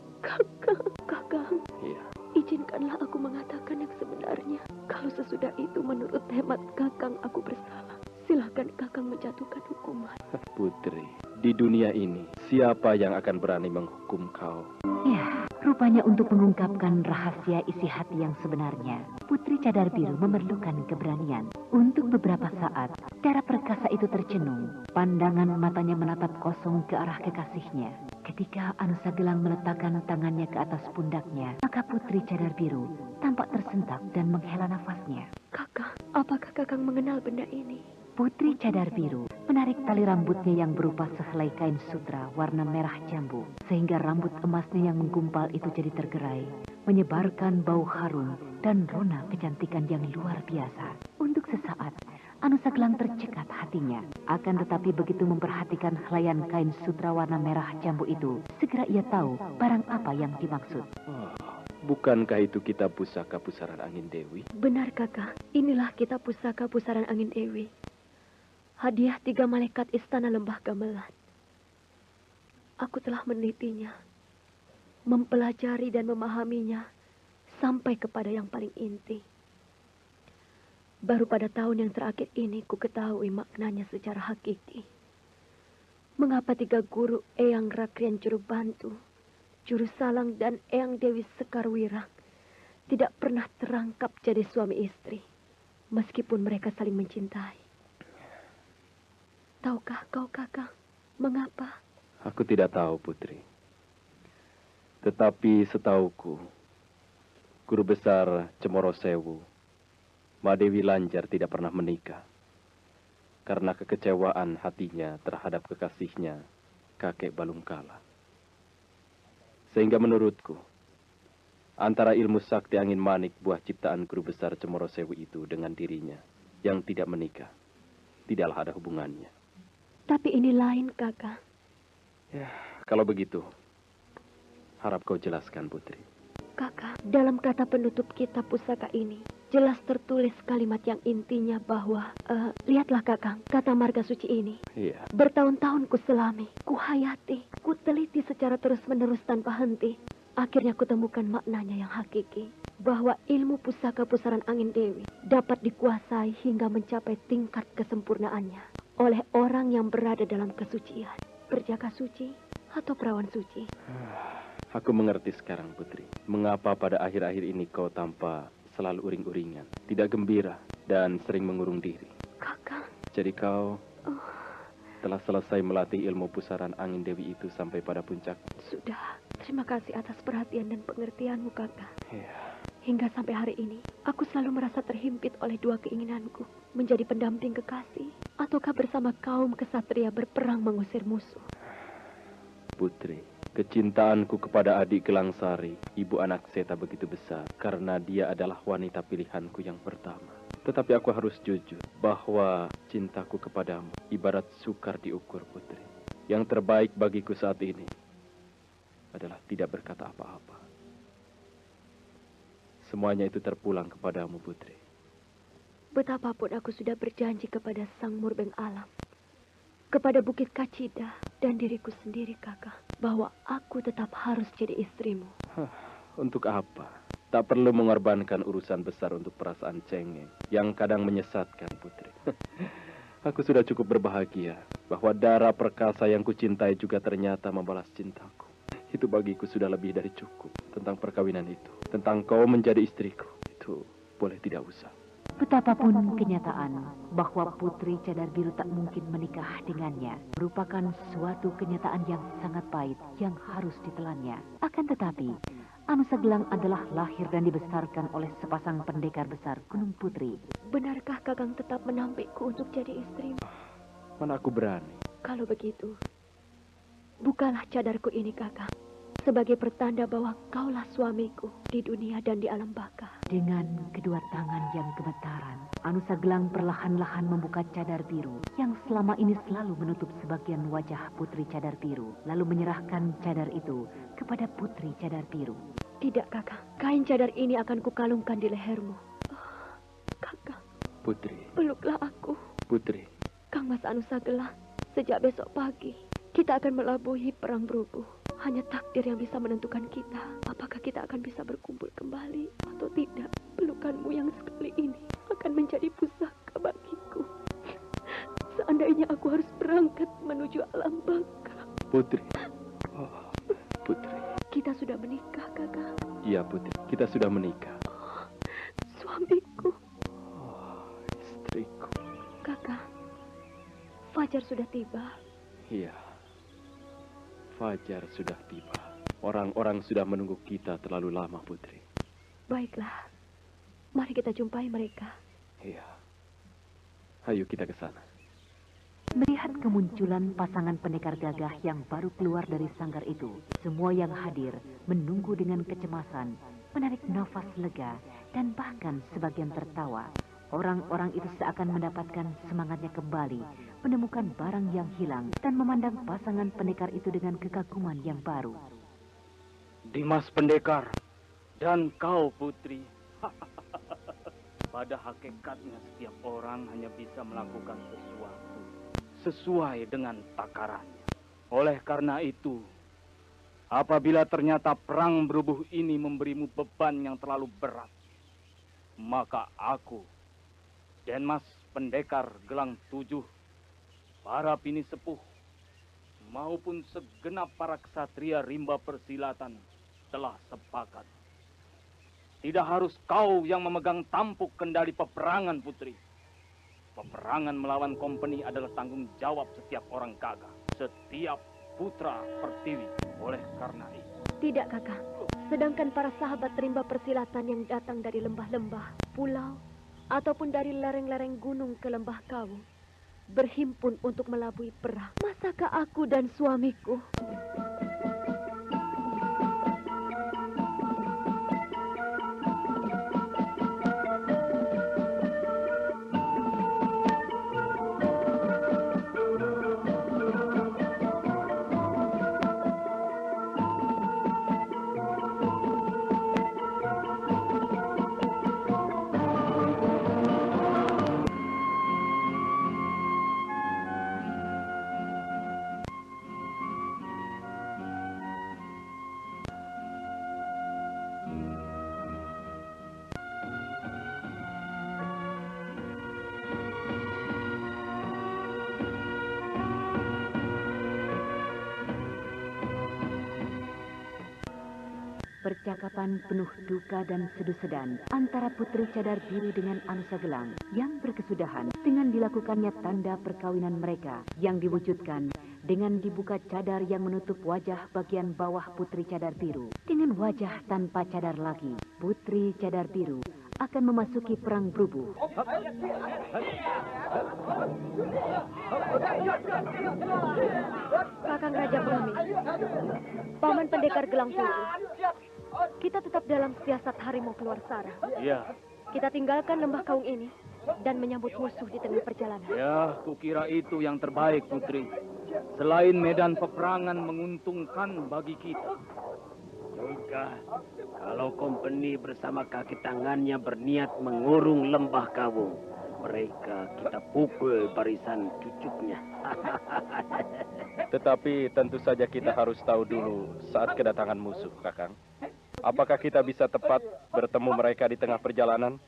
[SPEAKER 10] Kakang,
[SPEAKER 9] Iya.
[SPEAKER 10] izinkanlah aku mengatakan yang sebenarnya. Kalau sesudah itu menurut hemat Kakang aku bersalah, silahkan Kakang menjatuhkan hukuman.
[SPEAKER 9] Putri, di dunia ini, siapa yang akan berani menghukum kau?
[SPEAKER 1] Ya, rupanya untuk mengungkapkan rahasia isi hati yang sebenarnya, Putri Cadar Biru memerlukan keberanian. Untuk beberapa saat, darah perkasa itu tercenung. Pandangan matanya menatap kosong ke arah kekasihnya. Ketika Anusa Gelang meletakkan tangannya ke atas pundaknya, maka Putri Cadar Biru tampak tersentak dan menghela nafasnya.
[SPEAKER 10] Kakang, apakah Kakang mengenal benda ini?
[SPEAKER 1] Putri Cadar Biru menarik tali rambutnya yang berupa sehelai kain sutra warna merah jambu, sehingga rambut emasnya yang menggumpal itu jadi tergerai, menyebarkan bau harum dan rona kecantikan yang luar biasa. Untuk sesaat, Anusa Gelang tercekat hatinya. Akan tetapi begitu memperhatikan helaian kain sutra warna merah jambu itu, segera ia tahu barang apa yang dimaksud.
[SPEAKER 9] Bukankah itu kitab pusaka pusaran angin Dewi?
[SPEAKER 10] Benar, Kakang. Inilah kitab pusaka pusaran angin Dewi. Hadiah 3 malaikat istana lembah gamelan. Aku telah menelitinya, mempelajari dan memahaminya sampai kepada yang paling inti. Baru pada tahun yang terakhir ini ku ketahui maknanya secara hakiki. Mengapa 3 guru Eyang Rakrian Juru Bantu, Juru Salang dan Eyang Dewi Sekar Wirang tidak pernah terangkap jadi suami istri, meskipun mereka saling mencintai. Tahukah kau, Kakang, mengapa?
[SPEAKER 9] Aku tidak tahu, Putri. Tetapi setauku, Guru Besar Cemoro Sewu, Madewi Lanjar tidak pernah menikah karena kekecewaan hatinya terhadap kekasihnya, kakek Balungkala. Sehingga menurutku, antara ilmu sakti angin manik buah ciptaan Guru Besar Cemoro Sewu itu dengan dirinya yang tidak menikah, tidaklah ada hubungannya.
[SPEAKER 10] Tapi ini lain, Kakak.
[SPEAKER 9] Ya, kalau begitu, harap kau jelaskan, Putri.
[SPEAKER 10] Kakak, dalam kata penutup kitab pusaka ini, jelas tertulis kalimat yang intinya bahwa, lihatlah Kakang, kata marga suci ini.
[SPEAKER 9] Iya.
[SPEAKER 10] Bertahun-tahun ku selami, ku hayati, ku teliti secara terus-menerus tanpa henti. Akhirnya ku temukan maknanya yang hakiki, bahwa ilmu pusaka pusaran angin dewi dapat dikuasai hingga mencapai tingkat kesempurnaannya oleh orang yang berada dalam kesucian, berjaga suci atau perawan suci.
[SPEAKER 9] Aku mengerti sekarang, Putri. Mengapa pada akhir-akhir ini kau tampak selalu uring-uringan, tidak gembira, dan sering mengurung diri.
[SPEAKER 10] Kakang.
[SPEAKER 9] Jadi kau telah selesai melatih ilmu pusaran angin dewi itu sampai pada puncak.
[SPEAKER 10] Sudah. Terima kasih atas perhatian dan pengertianmu, Kakang.
[SPEAKER 9] Iya.
[SPEAKER 10] Hingga sampai hari ini, aku selalu merasa terhimpit oleh 2 keinginanku. Menjadi pendamping kekasih, ataukah bersama kaum kesatria berperang mengusir musuh.
[SPEAKER 9] Putri, kecintaanku kepada adik Gelangsari, ibu anak Seta begitu besar, karena dia adalah wanita pilihanku yang pertama. Tetapi aku harus jujur, bahwa cintaku kepadamu ibarat sukar diukur, Putri. Yang terbaik bagiku saat ini adalah tidak berkata apa-apa. Semuanya itu terpulang kepadamu, Putri.
[SPEAKER 10] Betapapun aku sudah berjanji kepada Sang Murbeng Alam, kepada Bukit Kacida dan diriku sendiri, Kakak, bahwa aku tetap harus jadi istrimu.
[SPEAKER 9] Untuk apa? Tak perlu mengorbankan urusan besar untuk perasaan cengeng yang kadang menyesatkan, Putri. Aku sudah cukup berbahagia bahwa darah perkasa yang kucintai juga ternyata membalas cintaku. Itu bagiku sudah lebih dari cukup. Tentang perkawinan itu, tentang kau menjadi istriku, itu boleh tidak usah.
[SPEAKER 1] Betapapun kenyataan bahwa Putri Cadar Biru tak mungkin menikah dengannya merupakan suatu kenyataan yang sangat pahit yang harus ditelannya. Akan tetapi, Anusa Gelang adalah lahir dan dibesarkan oleh sepasang pendekar besar Gunung Putri.
[SPEAKER 10] Benarkah Kakang tetap menampikku untuk jadi istrimu?
[SPEAKER 9] Mana aku berani.
[SPEAKER 10] Kalau begitu, bukalah cadarku ini, Kakang, sebagai pertanda bahwa kaulah suamiku di dunia dan di alam baka.
[SPEAKER 1] Dengan kedua tangan yang gemetaran, Anusa Gelang perlahan-lahan membuka cadar biru yang selama ini selalu menutup sebagian wajah Putri Cadar Biru, lalu menyerahkan cadar itu kepada Putri Cadar Biru.
[SPEAKER 10] Tidak, Kakang. Kain cadar ini akan kukalungkan di lehermu. Kakang.
[SPEAKER 9] Putri.
[SPEAKER 10] Peluklah aku.
[SPEAKER 9] Putri.
[SPEAKER 10] Kang Mas Anusa Gelang, sejak besok pagi, kita akan melabuhi Perang Brubuh. Hanya takdir yang bisa menentukan kita. Apakah kita akan bisa berkumpul kembali atau tidak. Pelukanmu yang sekali ini akan menjadi pusaka bagiku. Seandainya aku harus berangkat menuju alam baka.
[SPEAKER 9] Putri. Oh, Putri.
[SPEAKER 10] Kita sudah menikah, Kakak.
[SPEAKER 9] Iya, Putri. Kita sudah menikah.
[SPEAKER 10] Oh, suamiku.
[SPEAKER 9] Oh, istriku.
[SPEAKER 10] Kakak, fajar sudah tiba.
[SPEAKER 9] Iya. Fajar sudah tiba. Orang-orang sudah menunggu kita terlalu lama, Putri.
[SPEAKER 10] Baiklah. Mari kita jumpai mereka.
[SPEAKER 9] Iya. Ayo kita ke sana.
[SPEAKER 1] Melihat kemunculan pasangan pendekar gagah yang baru keluar dari sanggar itu, semua yang hadir menunggu dengan kecemasan, menarik nafas lega, dan bahkan sebagian tertawa. Orang-orang itu seakan mendapatkan semangatnya kembali, menemukan barang yang hilang, dan memandang pasangan pendekar itu dengan kekaguman yang baru.
[SPEAKER 2] Dimas Pendekar, dan kau Putri. Pada hakikatnya setiap orang hanya bisa melakukan sesuatu sesuai dengan takarannya. Oleh karena itu, apabila ternyata perang berubuh ini memberimu beban yang terlalu berat, maka aku, Denmas Pendekar Gelang 7, para bini sepuh, maupun segenap para ksatria rimba persilatan telah sepakat. Tidak harus kau yang memegang tampuk kendali peperangan, Putri. Peperangan melawan kompeni adalah tanggung jawab setiap orang gagah, setiap putra Pertiwi. Oleh karena itu.
[SPEAKER 10] Tidak, Kakak. Sedangkan para sahabat rimba persilatan yang datang dari lembah-lembah, pulau, ataupun dari lereng-lereng gunung ke lembah Kawung, berhimpun untuk melabui perang. Masakah aku dan suamiku
[SPEAKER 1] Percakapan penuh duka dan sedu-sedan antara Putri Cadar Biru dengan Anusa Gelang yang berkesudahan dengan dilakukannya tanda perkawinan mereka yang diwujudkan dengan dibuka cadar yang menutup wajah bagian bawah Putri Cadar Biru. Dengan wajah tanpa cadar lagi, Putri Cadar Biru akan memasuki perang berubuh.
[SPEAKER 10] Kakang Raja Bumi, Paman Pendekar Gelang 7, kita tetap dalam siasat harimau keluar sarang.
[SPEAKER 2] Iya.
[SPEAKER 10] Kita tinggalkan lembah Kaung ini dan menyambut musuh di tengah perjalanan.
[SPEAKER 2] Ya, kukira itu yang terbaik, Putri. Selain medan peperangan menguntungkan bagi kita.
[SPEAKER 3] Juga, kalau kompeni bersama kaki tangannya berniat mengurung lembah Kawung, mereka kita pukul barisan cucuknya.
[SPEAKER 9] Tetapi tentu saja kita harus tahu dulu saat kedatangan musuh, Kakang. Apakah kita bisa tepat bertemu mereka di tengah perjalanan?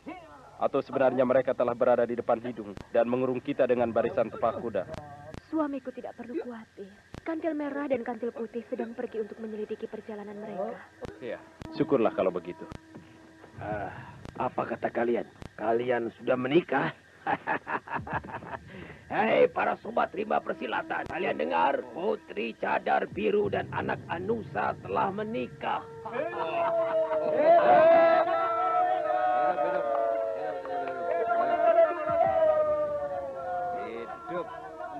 [SPEAKER 9] Atau sebenarnya mereka telah berada di depan hidung dan mengurung kita dengan barisan tepak kuda?
[SPEAKER 10] Suamiku tidak perlu khawatir. Kantil merah dan kantil putih sedang pergi untuk menyelidiki perjalanan mereka.
[SPEAKER 9] Iya, syukurlah kalau begitu.
[SPEAKER 3] Apa kata kalian? Kalian sudah menikah? Hei para sobat rimba persilatan, kalian dengar? Putri Cadar Biru dan anak Anusa telah menikah.
[SPEAKER 4] Hidup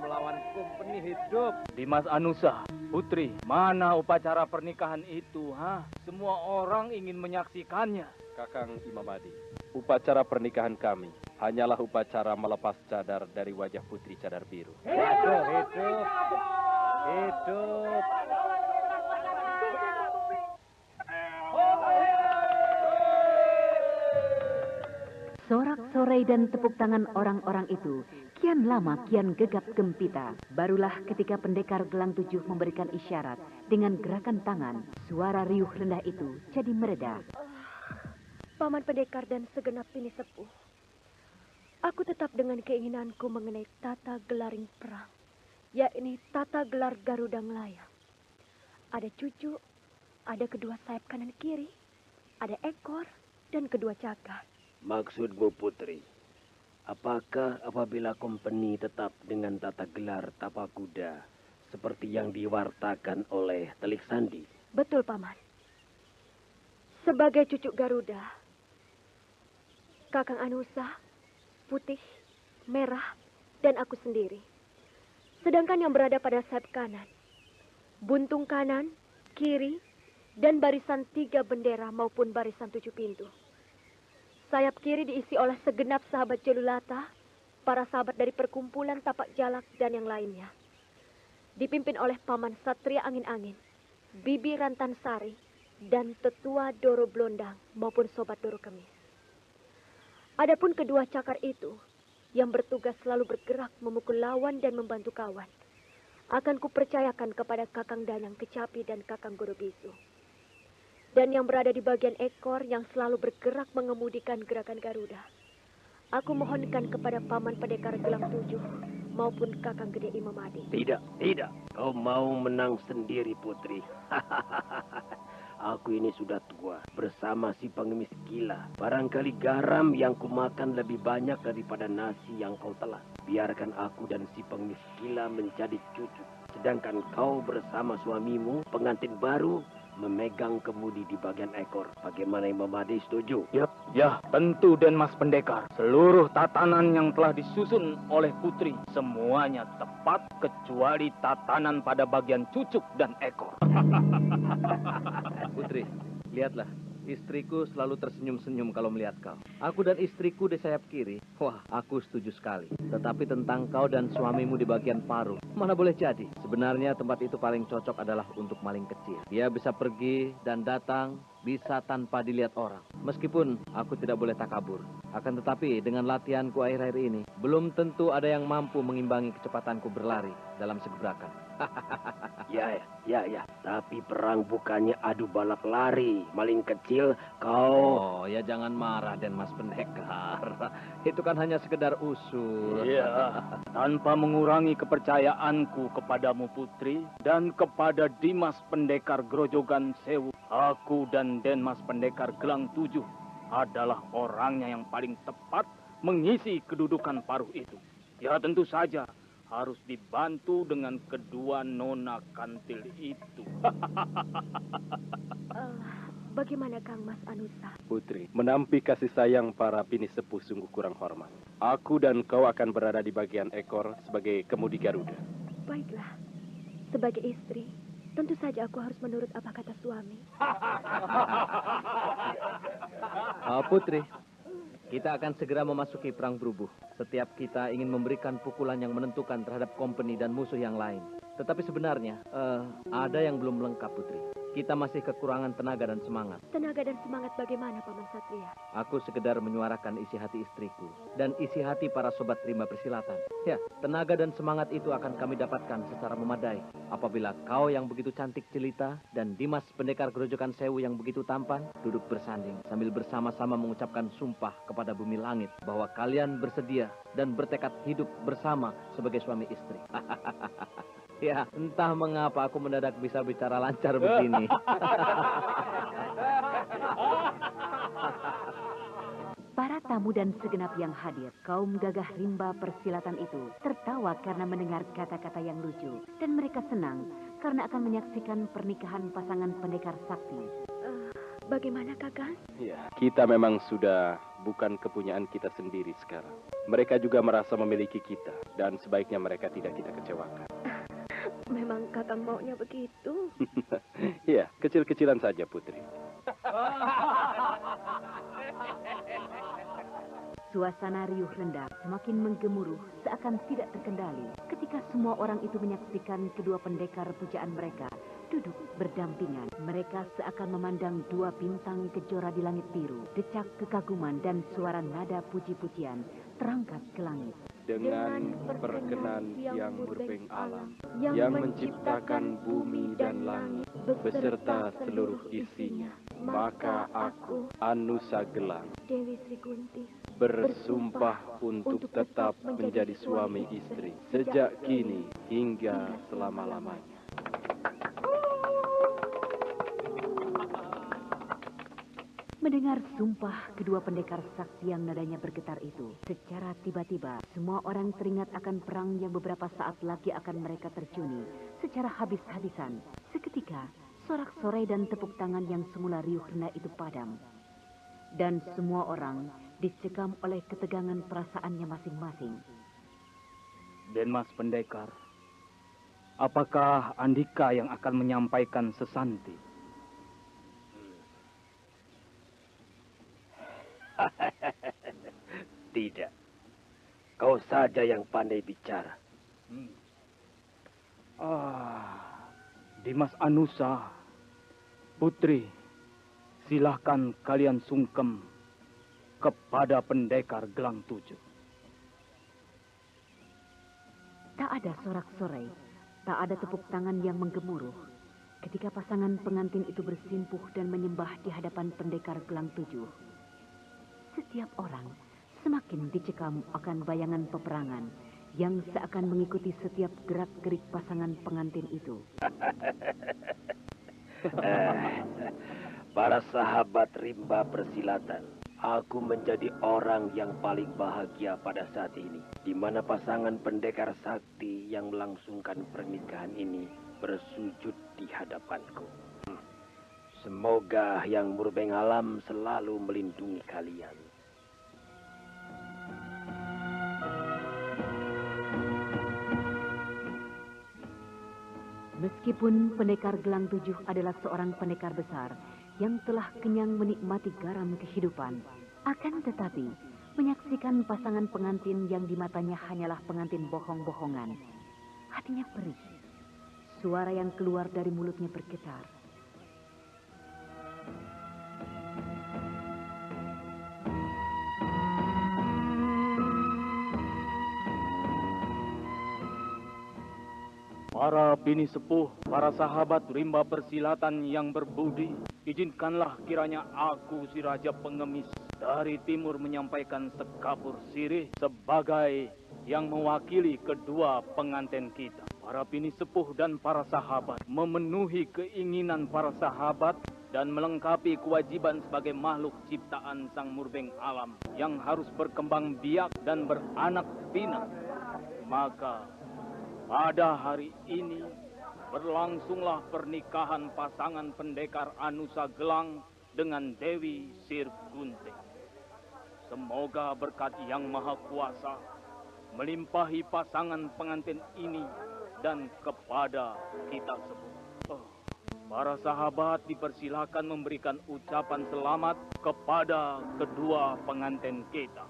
[SPEAKER 4] melawan kompeni, hidup.
[SPEAKER 2] Dimas Anusa, Putri, mana upacara pernikahan itu, ha? Semua orang ingin menyaksikannya.
[SPEAKER 9] Kakang Imamadi, upacara pernikahan kami hanyalah upacara melepas cadar dari wajah Putri Cadar Biru.
[SPEAKER 4] Hidup, hidup, hidup.
[SPEAKER 1] Sorak-sorai dan tepuk tangan orang-orang itu kian lama kian gegap gempita. Barulah ketika Pendekar Gelang 7 memberikan isyarat dengan gerakan tangan, suara riuh rendah itu jadi mereda.
[SPEAKER 10] Paman Pendekar dan segenap bini sepuh, aku tetap dengan keinginanku mengenai tata gelaring perang, yakni tata gelar Garuda Nglayang. Ada cucuk, ada kedua sayap kanan kiri, ada ekor, dan kedua cakar.
[SPEAKER 3] Maksudmu, Putri, apakah apabila kompeni tetap dengan tata gelar tapak kuda seperti yang diwartakan oleh Telik Sandi?
[SPEAKER 10] Betul, Paman. Sebagai cucuk Garuda, Kakang Anusa, Putih, Merah, dan aku sendiri. Sedangkan yang berada pada sayap kanan, buntung kanan, kiri, dan barisan 3 bendera maupun barisan 7 pintu. Sayap kiri diisi oleh segenap sahabat Jelulata, para sahabat dari perkumpulan Tapak Jalak dan yang lainnya. Dipimpin oleh Paman Satria Angin-Angin, Bibi Rantan Sari, dan Tetua Doro Blondang maupun Sobat Doro Kemis. Adapun kedua cakar itu, yang bertugas selalu bergerak memukul lawan dan membantu kawan, akan kupercayakan kepada Kakang Danyang Kecapi dan Kakang Gorobisu. Dan yang berada di bagian ekor yang selalu bergerak mengemudikan gerakan Garuda, aku mohonkan kepada Paman Pendekar Gelang Tujuh maupun Kakang Gede Imamadi.
[SPEAKER 3] Tidak, tidak. Kau mau menang sendiri, Putri. Aku ini sudah tua, bersama si pengemis gila. Barangkali garam yang kumakan lebih banyak daripada nasi yang kau telan. Biarkan aku dan si pengemis gila menjadi cucu. Sedangkan kau bersama suamimu, pengantin baru, memegang kemudi di bagian ekor. Bagaimana Imamadi, setuju?
[SPEAKER 2] Ya, tentu Den Mas Pendekar. Seluruh tatanan yang telah disusun oleh Putri, semuanya tepat kecuali tatanan pada bagian cucuk dan ekor.
[SPEAKER 4] Putri, lihatlah. Istriku selalu tersenyum-senyum kalau melihat kau. Aku dan istriku di sayap kiri. Wah, aku setuju sekali. Tetapi tentang kau dan suamimu di bagian paruh, mana boleh jadi. Sebenarnya tempat itu paling cocok adalah untuk maling kecil. Dia bisa pergi dan datang, bisa tanpa dilihat orang. Meskipun aku tidak boleh takabur. Akan tetapi dengan latihanku akhir-akhir ini, belum tentu ada yang mampu mengimbangi kecepatanku berlari dalam segebrakan.
[SPEAKER 3] Ya. Tapi perang bukannya adu balap lari. Maling kecil, kau...
[SPEAKER 4] Oh, ya jangan marah, Den Mas Pendekar. Itu kan hanya sekedar usul.
[SPEAKER 2] Iya, tanpa mengurangi kepercayaanku kepadamu, Putri, dan kepada Dimas Pendekar Grojogan Sewu. Aku dan Den Mas Pendekar Gelang Tujuh adalah orangnya yang paling tepat mengisi kedudukan paruh itu. Ya tentu saja harus dibantu dengan kedua nona kantil itu.
[SPEAKER 10] Bagaimana Kang Mas Anusa?
[SPEAKER 9] Putri, menampi kasih sayang para bini sepuh sungguh kurang hormat. Aku dan kau akan berada di bagian ekor sebagai kemudi Garuda.
[SPEAKER 10] Baiklah, sebagai istri, tentu saja aku harus menurut apa kata suami.
[SPEAKER 4] Putri, kita akan segera memasuki perang berubuh. Setiap kita ingin memberikan pukulan yang menentukan terhadap kompeni dan musuh yang lain. Tetapi sebenarnya, ada yang belum lengkap, Putri. Kita masih kekurangan tenaga dan semangat.
[SPEAKER 10] Tenaga dan semangat bagaimana, Paman Satria?
[SPEAKER 4] Aku sekedar menyuarakan isi hati istriku dan isi hati para sobat rimba persilatan. Ya, tenaga dan semangat itu akan kami dapatkan secara memadai apabila kau yang begitu cantik jelita dan Dimas Pendekar Grojogan Sewu yang begitu tampan duduk bersanding sambil bersama-sama mengucapkan sumpah kepada bumi langit bahwa kalian bersedia dan bertekad hidup bersama sebagai suami istri. Ya, entah mengapa aku mendadak bisa bicara lancar begini.
[SPEAKER 1] Para tamu dan segenap yang hadir, kaum gagah rimba persilatan itu tertawa karena mendengar kata-kata yang lucu. Dan mereka senang karena akan menyaksikan pernikahan pasangan pendekar sakti.
[SPEAKER 10] Bagaimana, Kakak?
[SPEAKER 9] Ya, kita memang sudah bukan kepunyaan kita sendiri sekarang. Mereka juga merasa memiliki kita, dan sebaiknya mereka tidak kita kecewakan.
[SPEAKER 10] Memang Kakang maunya begitu?
[SPEAKER 9] Ya, kecil-kecilan saja, Putri.
[SPEAKER 1] Suasana riuh rendah semakin menggemuruh seakan tidak terkendali ketika semua orang itu menyaksikan kedua pendekar pujaan mereka duduk berdampingan. Mereka seakan memandang dua bintang kejora di langit biru. Decak kekaguman dan suara nada puji-pujian terangkat ke langit.
[SPEAKER 9] Dengan perkenan yang murbeng alam, yang menciptakan bumi dan langit, beserta seluruh isinya, maka aku, Anusa Gelang,
[SPEAKER 10] Dewi Sri Kuntis,
[SPEAKER 9] bersumpah untuk tetap menjadi suami istri, sejak kini hingga selama-lamanya.
[SPEAKER 1] Mendengar sumpah kedua pendekar sakti yang nadanya bergetar itu, secara tiba-tiba semua orang teringat akan perang yang beberapa saat lagi akan mereka terjuni secara habis-habisan. Seketika, sorak-sorai dan tepuk tangan yang semula riuh rendah itu padam. Dan semua orang dicekam oleh ketegangan perasaannya masing-masing.
[SPEAKER 2] Den Mas Pendekar, apakah Andika yang akan menyampaikan sesanti?
[SPEAKER 3] Tidak. Kau saja yang pandai bicara.
[SPEAKER 2] Dimas Anusa, Putri, silahkan kalian sungkem. kepada pendekar Gelang Tujuh.
[SPEAKER 1] Tak ada sorak-sorai, tak ada tepuk tangan yang menggemuruh ketika pasangan pengantin itu bersimpuh dan menyembah di hadapan pendekar Gelang Tujuh. Setiap orang semakin dicekam akan bayangan peperangan yang seakan mengikuti setiap gerak-gerik pasangan pengantin itu.
[SPEAKER 3] Para sahabat rimba persilatan, aku menjadi orang yang paling bahagia pada saat ini, di mana pasangan pendekar sakti yang melangsungkan pernikahan ini bersujud di hadapanku. Semoga Hyang Murbeng Alam selalu melindungi kalian.
[SPEAKER 1] Meskipun pendekar Gelang Tujuh adalah seorang pendekar besar yang telah kenyang menikmati garam kehidupan, akan tetapi menyaksikan pasangan pengantin yang di matanya hanyalah pengantin bohong-bohongan, hatinya perih. Suara yang keluar dari mulutnya bergetar.
[SPEAKER 2] Para bini sepuh, para sahabat rimba persilatan yang berbudi, izinkanlah kiranya aku, si Raja Pengemis dari Timur, menyampaikan sekapur sirih sebagai yang mewakili kedua pengantin kita. Para bini sepuh dan para sahabat memenuhi keinginan para sahabat dan melengkapi kewajiban sebagai makhluk ciptaan Sang Murbeng Alam yang harus berkembang biak dan beranak pinak. Maka pada hari ini berlangsunglah pernikahan pasangan pendekar Anusa Gelang dengan Dewi Sir Gunting. Semoga berkat Yang Maha Kuasa melimpahi pasangan pengantin ini dan kepada kita semua. Para sahabat dipersilakan memberikan ucapan selamat kepada kedua pengantin kita.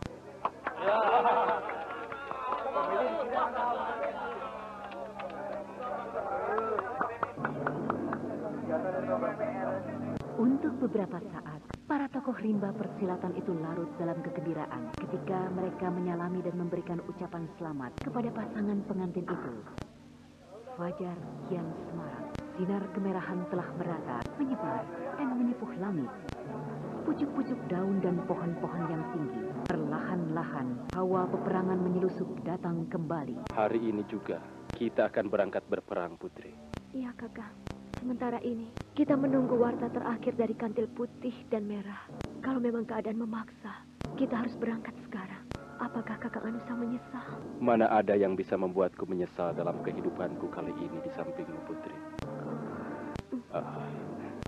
[SPEAKER 1] Untuk beberapa saat, para tokoh rimba persilatan itu larut dalam kegembiraan ketika mereka menyalami dan memberikan ucapan selamat kepada pasangan pengantin itu. Fajar kian semarak, sinar kemerahan telah merata, menyebar dan menyepuh langit. Pucuk-pucuk daun dan pohon-pohon yang tinggi, perlahan-lahan hawa peperangan menyelusup datang kembali.
[SPEAKER 9] Hari ini juga kita akan berangkat berperang, Putri.
[SPEAKER 6] Iya, Kakak. Sementara ini, kita menunggu warta terakhir dari kantil putih dan merah. Kalau memang keadaan memaksa, kita harus berangkat sekarang. Apakah Kakang Anusa menyesal?
[SPEAKER 9] Mana ada yang bisa membuatku menyesal dalam kehidupanku kali ini di sampingmu, Putri.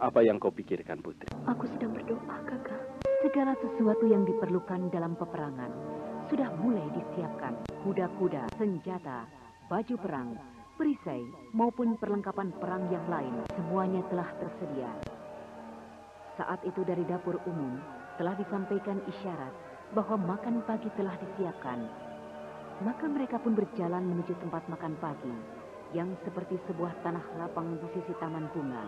[SPEAKER 9] Apa yang kau pikirkan, Putri?
[SPEAKER 6] Aku sedang berdoa, Kakang.
[SPEAKER 1] Segala sesuatu yang diperlukan dalam peperangan sudah mulai disiapkan. Kuda-kuda, senjata, baju perang, perisai, maupun perlengkapan perang yang lain, semuanya telah tersedia. Saat itu dari dapur umum telah disampaikan isyarat bahwa makan pagi telah disiapkan. Maka mereka pun berjalan menuju tempat makan pagi, yang seperti sebuah tanah lapang di sisi taman bunga.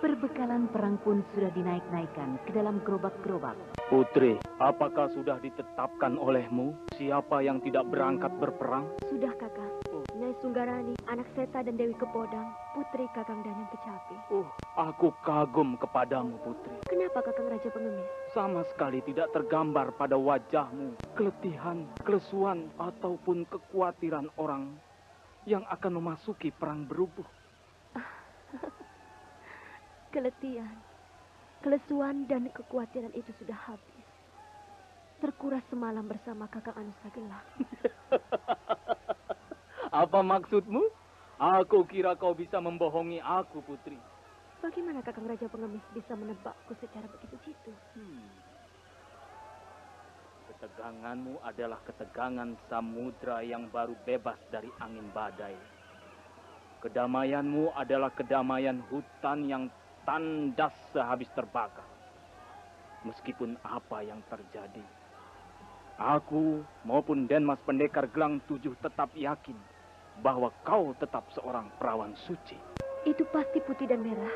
[SPEAKER 1] Perbekalan perang pun sudah dinaik-naikkan ke dalam gerobak-gerobak.
[SPEAKER 2] Putri, apakah sudah ditetapkan olehmu siapa yang tidak berangkat berperang?
[SPEAKER 6] Sudah, Kakak. Nyai Sunggarani, anak Seta dan Dewi Kepodang, putri Kakang Danyang Kecapi.
[SPEAKER 2] Aku kagum kepadamu, Putri.
[SPEAKER 6] Kenapa, Kakang Raja Pengemis?
[SPEAKER 2] Sama sekali tidak tergambar pada wajahmu keletihan, kelesuan, ataupun kekhawatiran orang yang akan memasuki perang berubuh.
[SPEAKER 6] Keletihan, kelesuan, dan kekhawatiran itu sudah habis. Terkuras semalam bersama Kakang Anusa Gelang.
[SPEAKER 2] Apa maksudmu? Aku kira kau bisa membohongi aku, Putri.
[SPEAKER 6] Bagaimana Kakang Raja Pengemis bisa menebakku secara begitu jitu?
[SPEAKER 2] Keteganganmu adalah ketegangan samudra yang baru bebas dari angin badai. Kedamaianmu adalah kedamaian hutan yang tandas sehabis terbakar. Meskipun apa yang terjadi, aku maupun Denmas Pendekar Gelang Tujuh tetap yakin bahwa kau tetap seorang perawan suci.
[SPEAKER 6] Itu pasti putih dan merah.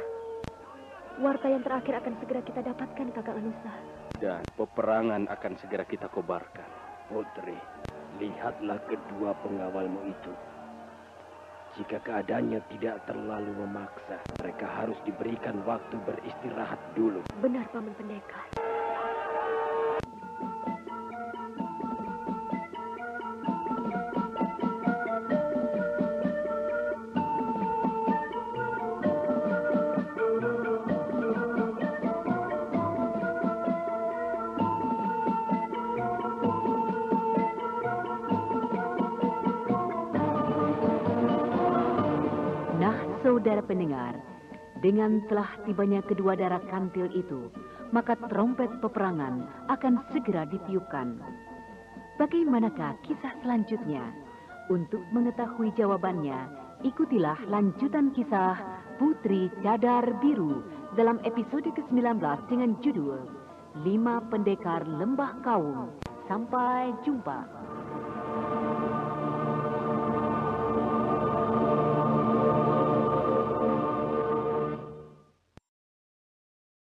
[SPEAKER 6] Warta yang terakhir akan segera kita dapatkan, Kakang Anusa.
[SPEAKER 9] Dan peperangan akan segera kita kobarkan.
[SPEAKER 3] Putri, lihatlah kedua pengawalmu itu. Jika keadaannya tidak terlalu memaksa, mereka harus diberikan waktu beristirahat dulu.
[SPEAKER 10] Benar, Paman Pendekar.
[SPEAKER 1] Saudara pendengar, dengan telah tibanya kedua darah kantil itu, maka trompet peperangan akan segera ditiupkan. Bagaimanakah kisah selanjutnya? Untuk mengetahui jawabannya, ikutilah lanjutan kisah Putri Cadar Biru dalam episode ke-19 dengan judul 5 Pendekar Lembah Kaum. Sampai jumpa.